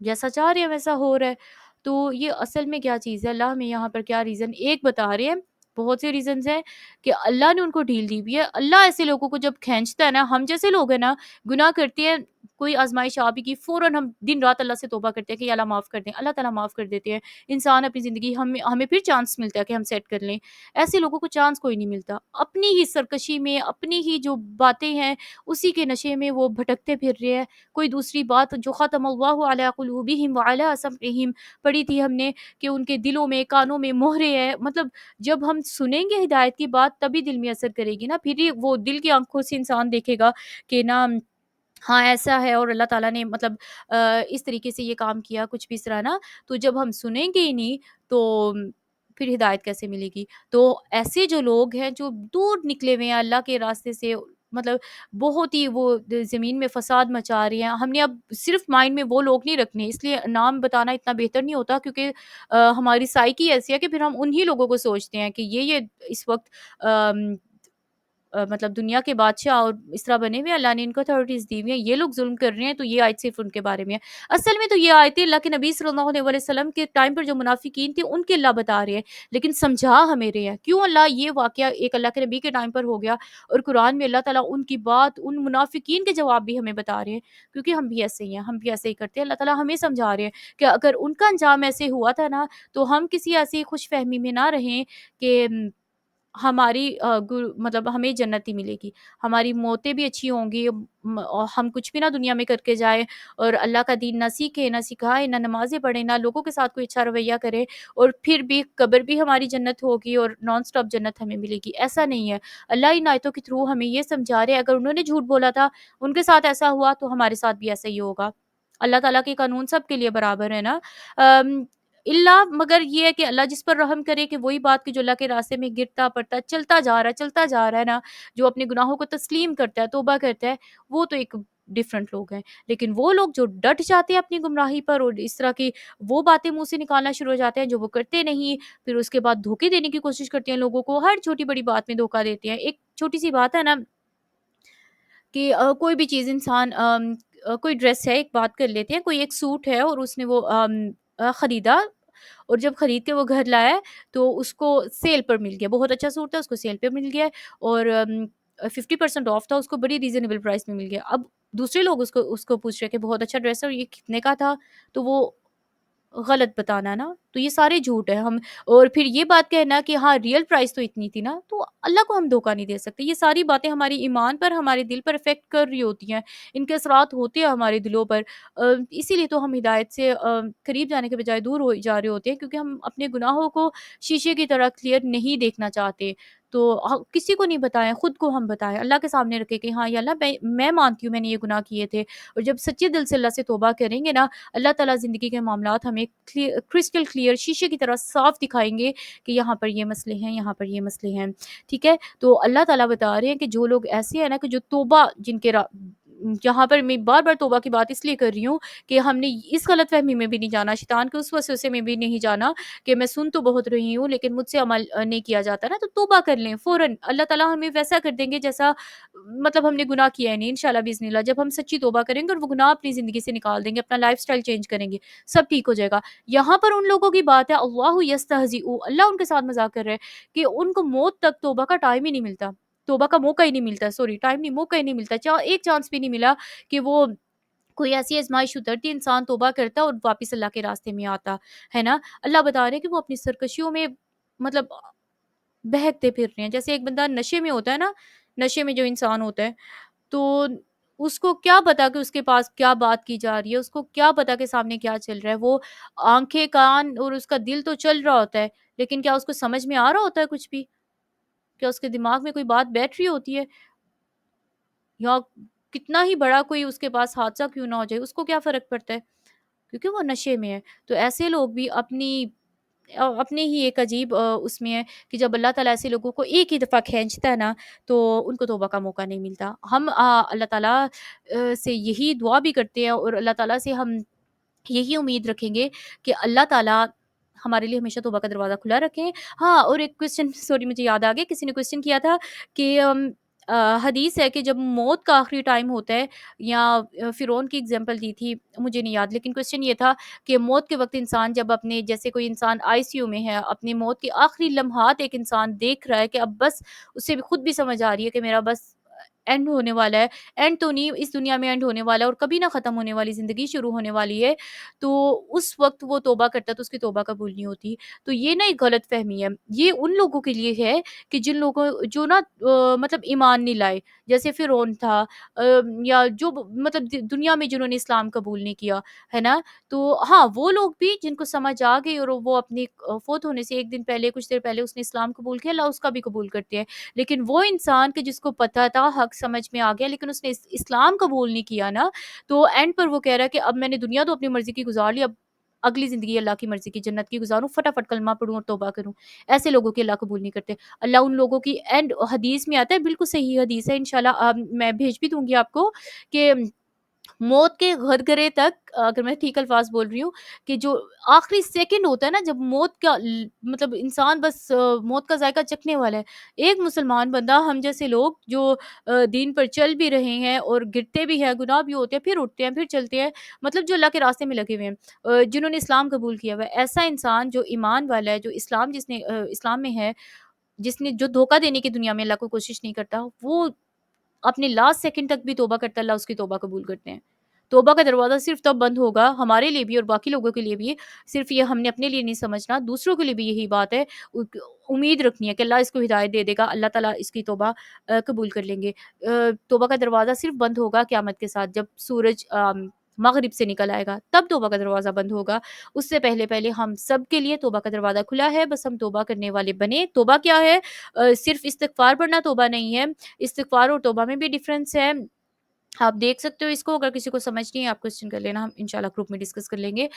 جیسا چاہ رہے ہیں ویسا ہو رہا ہے۔ تو یہ اصل میں کیا چیز ہے، اللہ ہمیں یہاں پر کیا ریزن ایک بتا رہے ہیں بہت سے ریزنز ہیں کہ اللہ نے ان کو ڈھیل دی ہوئی ہے. اللہ ایسے لوگوں کو جب کھینچتا ہے نا، ہم جیسے لوگ ہیں نا گناہ کرتے ہیں، کوئی آزمائش آ بھی کی، فوراً ہم دن رات اللہ سے توبہ کرتے ہیں کہ یا اللہ معاف کر دیں، اللہ تعالیٰ معاف کر دیتے ہیں. انسان اپنی زندگی ہمیں پھر چانس ملتا ہے کہ ہم سیٹ کر لیں. ایسے لوگوں کو چانس کوئی نہیں ملتا. اپنی ہی سرکشی میں، اپنی ہی جو باتیں ہیں اسی کے نشے میں وہ بھٹکتے پھر رہے ہیں. کوئی دوسری بات جو ختم اللہ علی قلوبہم وعلی سمعہم پڑھی تھی ہم نے، کہ ان کے دلوں میں، کانوں میں مہرے ہیں. مطلب جب ہم سنیں گے ہدایت کی بات تبھی دل میں اثر کرے گی نا، پھر ہی وہ دل کی آنکھوں سے انسان دیکھے گا کہ نا ہاں ایسا ہے اور اللہ تعالیٰ نے مطلب اس طریقے سے یہ کام کیا، کچھ بھی اس طرح نا. تو جب ہم سنیں گے ہی نہیں تو پھر ہدایت کیسے ملے گی؟ تو ایسے جو لوگ ہیں جو دور نکلے ہوئے ہیں اللہ کے راستے سے، مطلب بہت ہی وہ زمین میں فساد مچا رہے ہیں. ہم نے اب صرف مائنڈ میں وہ لوگ نہیں رکھنے، اس لیے نام بتانا اتنا بہتر نہیں ہوتا، کیونکہ ہماری سائیکی ایسی ہے کہ پھر ہم انہی لوگوں کو سوچتے ہیں کہ یہ اس وقت مطلب دنیا کے بادشاہ اور اس طرح بنے ہوئے ہیں، اللہ نے ان کو اتھارٹیز دی ہوئی ہیں، یہ لوگ ظلم کر رہے ہیں، تو یہ آیت صرف ان کے بارے میں ہے. اصل میں تو یہ آیتیں اللہ کے نبی صلی اللہ علیہ وسلم کے ٹائم پر جو منافقین تھے ان کے اللہ بتا رہے ہیں، لیکن سمجھا ہمیں رہے ہیں. کیوں اللہ یہ واقعہ ایک اللہ کے نبی کے ٹائم پر ہو گیا اور قرآن میں اللہ تعالیٰ ان کی بات، ان منافقین کے جواب بھی ہمیں بتا رہے ہیں؟ کیونکہ ہم بھی ایسے ہی ہیں، ہم بھی ایسے ہی کرتے ہیں. اللہ تعالیٰ ہمیں سمجھا رہے ہیں کہ اگر ان کا انجام ایسے ہوا تھا نا، تو ہم کسی ایسی خوش فہمی میں نہ رہیں کہ ہماری مطلب ہمیں جنت ہی ملے گی، ہماری موتیں بھی اچھی ہوں گی، اور ہم کچھ بھی نہ دنیا میں کر کے جائیں اور اللہ کا دین نہ سیکھیں، نہ سکھائیں، نہ نمازیں پڑھیں، نہ لوگوں کے ساتھ کوئی اچھا رویہ کرے، اور پھر بھی قبر بھی ہماری جنت ہوگی اور نان اسٹاپ جنت ہمیں ملے گی. ایسا نہیں ہے. اللہ ان آیتوں کے تھرو ہمیں یہ سمجھا رہے ہیں اگر انہوں نے جھوٹ بولا تھا، ان کے ساتھ ایسا ہوا، تو ہمارے ساتھ بھی ایسا ہی ہوگا. اللہ تعالیٰ کے قانون سب کے لیے برابر ہے نا. اللہ مگر یہ ہے کہ اللہ جس پر رحم کرے کہ وہی بات کہ جو اللہ کے راستے میں گرتا پڑتا چلتا جا رہا ہے نا، جو اپنے گناہوں کو تسلیم کرتا ہے، توبہ کرتا ہے، وہ تو ایک ڈفرنٹ لوگ ہیں. لیکن وہ لوگ جو ڈٹ جاتے ہیں اپنی گمراہی پر اور اس طرح کی وہ باتیں منہ سے نکالنا شروع ہو جاتے ہیں جو وہ کرتے نہیں، پھر اس کے بعد دھوکے دینے کی کوشش کرتے ہیں لوگوں کو، ہر چھوٹی بڑی بات میں دھوکا دیتے ہیں. ایک چھوٹی سی بات ہے نا کہ کوئی بھی چیز انسان کوئی ڈریس ہے، ایک بات کر لیتے ہیں، کوئی ایک سوٹ ہے اور اس نے وہ خریدا، اور جب خرید کے وہ گھر لایا تو اس کو سیل پر مل گیا. بہت اچھا سوٹ تھا، اس کو سیل پہ مل گیا اور 50% آف تھا، اس کو بڑی ریزنیبل پرائس میں مل گیا. اب دوسرے لوگ اس کو پوچھ رہے کہ بہت اچھا ڈریس ہے اور یہ کتنے کا تھا، تو وہ غلط بتانا نا. تو یہ سارے جھوٹ ہے. ہم اور پھر یہ بات کہنا کہ ہاں ریئل پرائس تو اتنی تھی نا، تو اللہ کو ہم دھوکہ نہیں دے سکتے. یہ ساری باتیں ہماری ایمان پر، ہمارے دل پر افیکٹ کر رہی ہوتی ہیں، ان کے اثرات ہوتے ہیں ہمارے دلوں پر. اسی لیے تو ہم ہدایت سے قریب جانے کے بجائے دور ہو جا رہے ہوتے ہیں، کیونکہ ہم اپنے گناہوں کو شیشے کی طرح کلیئر نہیں دیکھنا چاہتے. تو کسی کو نہیں بتائیں، خود کو ہم بتائیں، اللہ کے سامنے رکھے کہ ہاں یا اللہ میں مانتی ہوں میں نے یہ گناہ کیے تھے. اور جب سچے دل سے اللہ سے توبہ کریں گے نا، اللہ تعالیٰ زندگی کے معاملات ہمیں کرسٹل کلیئر شیشے کی طرح صاف دکھائیں گے کہ یہاں پر یہ مسئلے ہیں، یہاں پر یہ مسئلے ہیں. ٹھیک ہے. تو اللہ تعالیٰ بتا رہے ہیں کہ جو لوگ ایسے ہیں نا کہ جو توبہ جن کے یہاں پر میں بار بار توبہ کی بات اس لیے کر رہی ہوں کہ ہم نے اس غلط فہمی میں بھی نہیں جانا، شیطان کے اس وسوسے میں بھی نہیں جانا کہ میں سن تو بہت رہی ہوں لیکن مجھ سے عمل نہیں کیا جاتا نا. تو توبہ کر لیں فوراً، اللہ تعالیٰ ہمیں ویسا کر دیں گے جیسا مطلب ہم نے گناہ کیا ہے نہیں، انشاءاللہ باذن اللہ. جب ہم سچی توبہ کریں گے اور وہ گناہ اپنی زندگی سے نکال دیں گے، اپنا لائف سٹائل چینج کریں گے، سب ٹھیک ہو جائے گا. یہاں پر ان لوگوں کی بات ہے اللہ یستہزئ، اللہ ان کے ساتھ مذاق کر رہے ہیں کہ ان کو موت تک توبہ کا ٹائم ہی نہیں ملتا، توبہ کا موقع ہی نہیں ملتا، سوری ٹائم نہیں، موقع ہی نہیں ملتا. ایک چانس بھی نہیں ملا کہ وہ کوئی ایسی آزمائش اترتی، انسان توبہ کرتا اور واپس اللہ کے راستے میں آتا ہے نا. اللہ بتا رہے ہیں کہ وہ اپنی سرکشیوں میں مطلب بہکتے پھر رہے ہیں. جیسے ایک بندہ نشے میں ہوتا ہے نا، نشے میں جو انسان ہوتا ہے تو اس کو کیا پتا کہ اس کے پاس کیا بات کی جا رہی ہے، اس کو کیا پتا کہ سامنے کیا چل رہا ہے. وہ آنکھیں، کان اور اس کا دل تو چل رہا ہوتا ہے، لیکن کیا اس کو سمجھ میں آ رہا ہوتا ہے کچھ بھی؟ کیا اس کے دماغ میں کوئی بات بیٹھ رہی ہوتی ہے؟ یا کتنا ہی بڑا کوئی اس کے پاس حادثہ کیوں نہ ہو جائے، اس کو کیا فرق پڑتا ہے؟ کیونکہ وہ نشے میں ہے. تو ایسے لوگ بھی اپنے ہی ایک عجیب اس میں ہے کہ جب اللہ تعالیٰ ایسے لوگوں کو ایک ہی دفعہ کھینچتا ہے نا، تو ان کو توبہ کا موقع نہیں ملتا. ہم اللہ تعالیٰ سے یہی دعا بھی کرتے ہیں اور اللہ تعالیٰ سے ہم یہی امید رکھیں گے کہ اللہ تعالیٰ ہمارے لیے ہمیشہ توبہ کا دروازہ کھلا رکھیں. ہاں، اور ایک کوسچن سوری مجھے یاد آ گیا، کسی نے کوسچن کیا تھا کہ حدیث ہے کہ جب موت کا آخری ٹائم ہوتا ہے، یا فرعون کی اگزامپل دی تھی مجھے نہیں یاد، لیکن کوشچن یہ تھا کہ موت کے وقت انسان جب اپنے، جیسے کوئی انسان آئی سی یو میں ہے، اپنی موت کے آخری لمحات ایک انسان دیکھ رہا ہے کہ اب بس اسے بھی خود بھی سمجھ آ رہی ہے کہ میرا بس اینڈ ہونے والا ہے، اینڈ تو نہیں، اس دنیا میں اینڈ ہونے والا ہے اور کبھی نہ ختم ہونے والی زندگی شروع ہونے والی ہے، تو اس وقت وہ توبہ کرتا ہے تو اس کی توبہ قبول نہیں ہوتی۔ تو یہ نا ایک غلط فہمی ہے، یہ ان لوگوں کے لیے ہے کہ جن لوگوں جو نا مطلب ایمان نہیں لائے، جیسے فرعون تھا، یا جو مطلب دنیا میں جنہوں نے اسلام قبول نہیں کیا، ہے نا؟ تو ہاں، وہ لوگ بھی جن کو سمجھ آ گئی اور وہ اپنی فوت ہونے سے ایک دن پہلے، کچھ دیر پہلے اس نے اسلام قبول کیا، اللہ اس کا بھی قبول کرتے ہیں۔ لیکن وہ انسان کہ جس کو پتہ تھا، حق سمجھ میں آ گیا، لیکن اس نے اسلام قبول نہیں کیا نا، تو اینڈ پر وہ کہہ رہا ہے کہ اب میں نے دنیا تو اپنی مرضی کی گزار لی، اب اگلی زندگی اللہ کی مرضی کی جنت کی گزاروں، فٹافٹ کلمہ پڑھوں اور توبہ کروں۔ ایسے لوگوں کی اللہ قبول نہیں کرتے۔ اللہ ان لوگوں کی، اینڈ حدیث میں آتا ہے، بالکل صحیح حدیث ہے، انشاءاللہ میں بھیج بھی دوں گی آپ کو، کہ موت کے غرغرے تک، اگر میں ٹھیک الفاظ بول رہی ہوں، کہ جو آخری سیکنڈ ہوتا ہے نا، جب موت کا مطلب انسان بس موت کا ذائقہ چکھنے والا ہے، ایک مسلمان بندہ، ہم جیسے لوگ جو دین پر چل بھی رہے ہیں اور گرتے بھی ہیں، گناہ بھی ہوتے ہیں، پھر اٹھتے ہیں، پھر چلتے ہیں، مطلب جو اللہ کے راستے میں لگے ہوئے ہیں، جنہوں نے اسلام قبول کیا ہوا ہے، ایسا انسان جو ایمان والا ہے، جو اسلام جس نے اسلام میں ہے، جس نے جو دھوکہ دینے کی دنیا میں اللہ کو کوشش نہیں کرتا، وہ اپنے لاسٹ سیکنڈ تک بھی توبہ کرتا ہے، اللہ اس کی توبہ قبول کرتے ہیں۔ توبہ کا دروازہ صرف تب بند ہوگا ہمارے لیے بھی اور باقی لوگوں کے لیے بھی، صرف یہ ہم نے اپنے لیے نہیں سمجھنا، دوسروں کے لیے بھی یہی بات ہے، امید رکھنی ہے کہ اللہ اس کو ہدایت دے دے گا، اللہ تعالیٰ اس کی توبہ قبول کر لیں گے۔ توبہ کا دروازہ صرف بند ہوگا قیامت کے ساتھ، جب سورج مغرب سے نکل آئے گا، تب توبہ کا دروازہ بند ہوگا۔ اس سے پہلے پہلے ہم سب کے لیے توبہ کا دروازہ کھلا ہے، بس ہم توبہ کرنے والے بنے۔ توبہ کیا ہے؟ صرف استغفار پڑھنا توبہ نہیں ہے، استغفار اور توبہ میں بھی ڈفرینس ہے۔ آپ دیکھ سکتے ہو اس کو، اگر کسی کو سمجھ نہیں ہے آپ کوسچن کر لینا، ہم انشاءاللہ گروپ میں ڈسکس کر لیں گے۔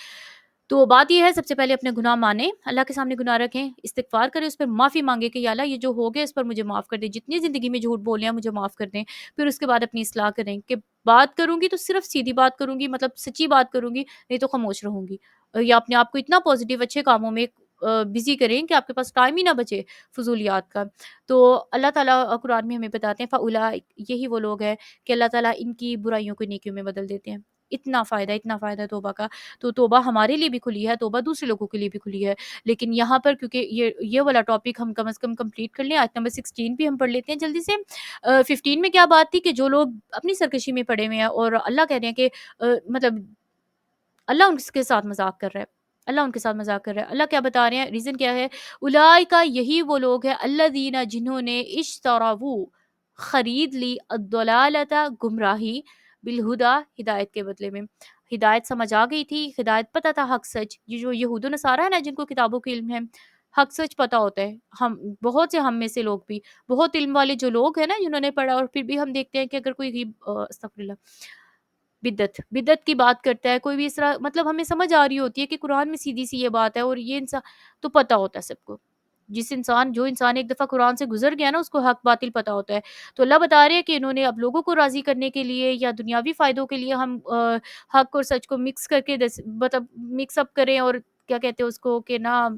تو بات یہ ہے، سب سے پہلے اپنے گناہ مانیں، اللہ کے سامنے گناہ رکھیں، استغفار کریں، اس پہ معافی مانگے کہ یا اللہ یہ جو ہو گیا اس پر مجھے معاف کر دیں، جتنی زندگی میں جھوٹ بولے ہیں مجھے معاف کر دیں۔ پھر اس کے بعد اپنی اصلاح کریں کہ بات کروں گی تو صرف سیدھی بات کروں گی، مطلب سچی بات کروں گی، نہیں تو خاموش رہوں گی۔ یا اپنے آپ کو اتنا پازیٹیو اچھے کاموں میں بزی کریں کہ آپ کے پاس ٹائم ہی نہ بچے فضولیات کا۔ تو اللہ تعالیٰ قرآن میں ہمیں بتاتے ہیں فَأُولَٰئِکَ، یہی وہ لوگ ہیں کہ اللہ تعالیٰ ان کی برائیوں کو نیکیوں میں بدل دیتے ہیں۔ اتنا فائدہ ہے توبہ کا۔ تو توبہ ہمارے لیے بھی کھلی ہے، توبہ دوسرے لوگوں کے لیے بھی کھلی ہے، لیکن یہاں پر کیونکہ یہ والا ٹاپک ہم کم از کم کمپلیٹ کر لیں، آیت نمبر 16 بھی ہم پڑھ لیتے ہیں جلدی سے۔ 15 میں کیا بات تھی کہ جو لوگ اپنی سرکشی میں پڑے ہوئے ہیں اور اللہ کہہ رہے ہیں کہ مطلب اللہ ان کے ساتھ مذاق کر رہا ہے، اللہ ان کے ساتھ مذاق کر رہا ہے۔ اللہ کیا بتا رہے ہیں، ریزن کیا ہے؟ اولئک، یہی وہ لوگ ہیں، الذین، جنہوں نے اشتروا، خرید لی، الضلالۃ، گمراہی، بالہدا، ہدایت کے بدلے میں۔ ہدایت سمجھ آ گئی تھی، ہدایت پتہ تھا، حق سچ، یہ جو یہود و نصارہ ہے نا، جن کو کتابوں کے علم ہے، حق سچ پتہ ہوتا ہے، ہم بہت سے، ہم میں سے لوگ بھی، بہت علم والے جو لوگ ہیں نا جنہوں نے پڑھا، اور پھر بھی ہم دیکھتے ہیں کہ اگر کوئی استغفر اللہ، بدعت کی بات کرتا ہے کوئی بھی، اس طرح مطلب ہمیں سمجھ آ رہی ہوتی ہے کہ قرآن میں سیدھی سی یہ بات ہے، اور یہ انسان تو پتہ ہوتا ہے سب کو، جو انسان ایک دفعہ قرآن سے گزر گیا نا، اس کو حق باطل پتہ ہوتا ہے۔ تو اللہ بتا رہے ہیں کہ انہوں نے اب لوگوں کو راضی کرنے کے لیے یا دنیاوی فائدوں کے لیے ہم حق اور سچ کو مکس کر کے مطلب مکس اپ کریں، اور کیا کہتے ہیں اس کو کہ نا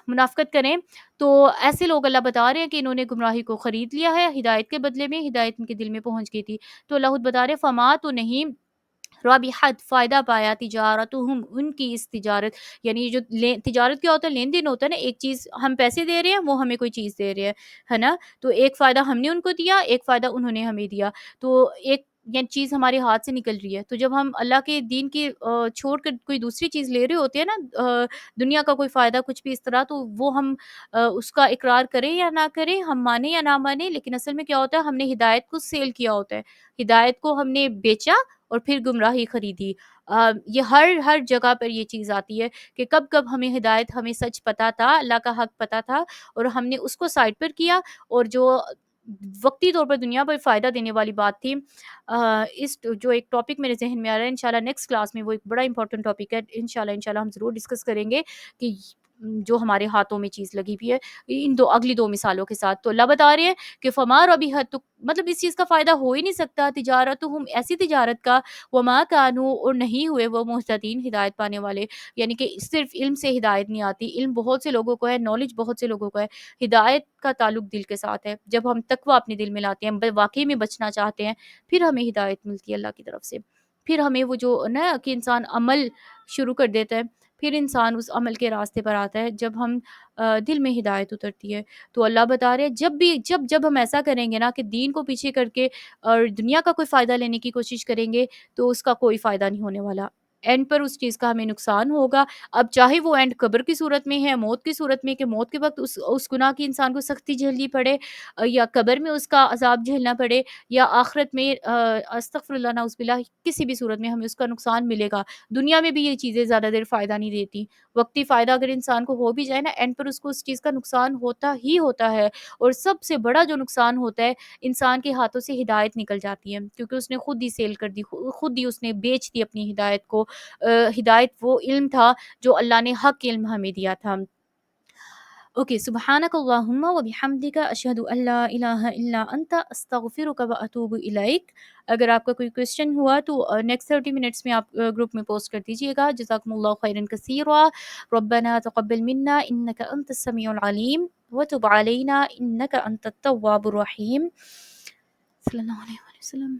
منافقت کریں، تو ایسے لوگ اللہ بتا رہے ہیں کہ انہوں نے گمراہی کو خرید لیا ہے ہدایت کے بدلے میں، ہدایت ان کے دل میں پہنچ گئی تھی۔ تو اللہ خود بتا رہے ہیں فما، تو نہیں، رابحت، فائدہ پایا، تجارتہم، ان کی اس تجارت، یعنی جو تجارت کیا ہوتا ہے، لین دین ہوتا ہے نا، ایک چیز ہم پیسے دے رہے ہیں، وہ ہمیں کوئی چیز دے رہے ہیں، ہے نا؟ تو ایک فائدہ ہم نے ان کو دیا، ایک فائدہ انہوں نے ہمیں دیا، تو ایک یہ چیز ہمارے ہاتھ سے نکل رہی ہے۔ تو جب ہم اللہ کے دین کی چھوڑ کر کوئی دوسری چیز لے رہے ہوتے ہیں نا، دنیا کا کوئی فائدہ کچھ بھی اس طرح، تو وہ ہم اس کا اقرار کریں یا نہ کریں، ہم مانیں یا نہ مانیں، لیکن اصل میں کیا ہوتا ہے، ہم نے ہدایت کو سیل کیا ہوتا ہے، ہدایت کو ہم نے بیچا اور پھر گمراہی خریدی۔ یہ ہر جگہ پر یہ چیز آتی ہے کہ کب کب ہمیں ہدایت، ہمیں سچ پتا تھا، اللہ کا حق پتا تھا، اور ہم نے اس کو سائڈ پر کیا، اور جو وقتی طور پر دنیا پر فائدہ دینے والی بات تھی، اس جو ایک ٹاپک میرے ذہن میں آ رہا ہے، انشاءاللہ نیکسٹ کلاس میں وہ ایک بڑا امپورٹنٹ ٹاپک ہے، انشاءاللہ ہم ضرور ڈسکس کریں گے کہ جو ہمارے ہاتھوں میں چیز لگی ہوئی ہے، ان اگلی دو مثالوں کے ساتھ تو اللہ بتا رہے ہیں کہ فما ربحت، مطلب اس چیز کا فائدہ ہو ہی نہیں سکتا تجارتہم، ایسی تجارت کا، وما کانوا، اور نہیں ہوئے وہ مہتدین، ہدایت پانے والے. یعنی کہ صرف علم سے ہدایت نہیں آتی، علم بہت سے لوگوں کو ہے، نالج بہت سے لوگوں کو ہے، ہدایت کا تعلق دل کے ساتھ ہے. جب ہم تقوی اپنے دل میں لاتے ہیں، واقعی میں بچنا چاہتے ہیں، پھر ہمیں ہدایت ملتی ہے اللہ کی طرف سے. پھر ہمیں وہ جو نا کہ انسان عمل شروع کر دیتا ہے، پھر انسان اس عمل کے راستے پر آتا ہے جب ہم دل میں ہدایت اترتی ہے. تو اللہ بتا رہے ہیں جب ہم ایسا کریں گے نا کہ دین کو پیچھے کر کے اور دنیا کا کوئی فائدہ لینے کی کوشش کریں گے، تو اس کا کوئی فائدہ نہیں ہونے والا. اینڈ پر اس چیز کا ہمیں نقصان ہوگا. اب چاہے وہ اینڈ قبر کی صورت میں ہے، موت کی صورت میں، کہ موت کے وقت اس گناہ کی انسان کو سختی جھیلنی پڑے، یا قبر میں اس کا عذاب جھیلنا پڑے، یا آخرت میں استغفر اللہ نعوذ باللہ کسی بھی صورت میں ہمیں اس کا نقصان ملے گا. دنیا میں بھی یہ چیزیں زیادہ دیر فائدہ نہیں دیتی. وقتی فائدہ اگر انسان کو ہو بھی جائے نا، اینڈ پر اس کو اس چیز کا نقصان ہوتا ہی ہوتا ہے. اور سب سے بڑا جو نقصان ہوتا ہے، انسان کے ہاتھوں سے ہدایت نکل جاتی ہے، کیونکہ اس نے خود ہی سیل کر دی، خود ہی اس نے بیچ دی اپنی ہدایت کو. ہدایت وہ علم تھا جو اللہ نے حق علم ہمیں دیا تھا. اوکے، سبحانک اللہم و بحمدک، اشہد ان لا الہ الا انت، استغفرک و اتوب الیک. اگر آپ کا کوئی کویسچن ہوا تو نیکسٹ 30 منٹس میں آپ گروپ میں پوسٹ کر دیجیے گا. جزاکم اللہ خیرا کثیرا. ربنا تقبل منا انک انت السمیع العلیم وتب علینا انک انت التواب الرحیم. صلی اللہ علیہ وسلم.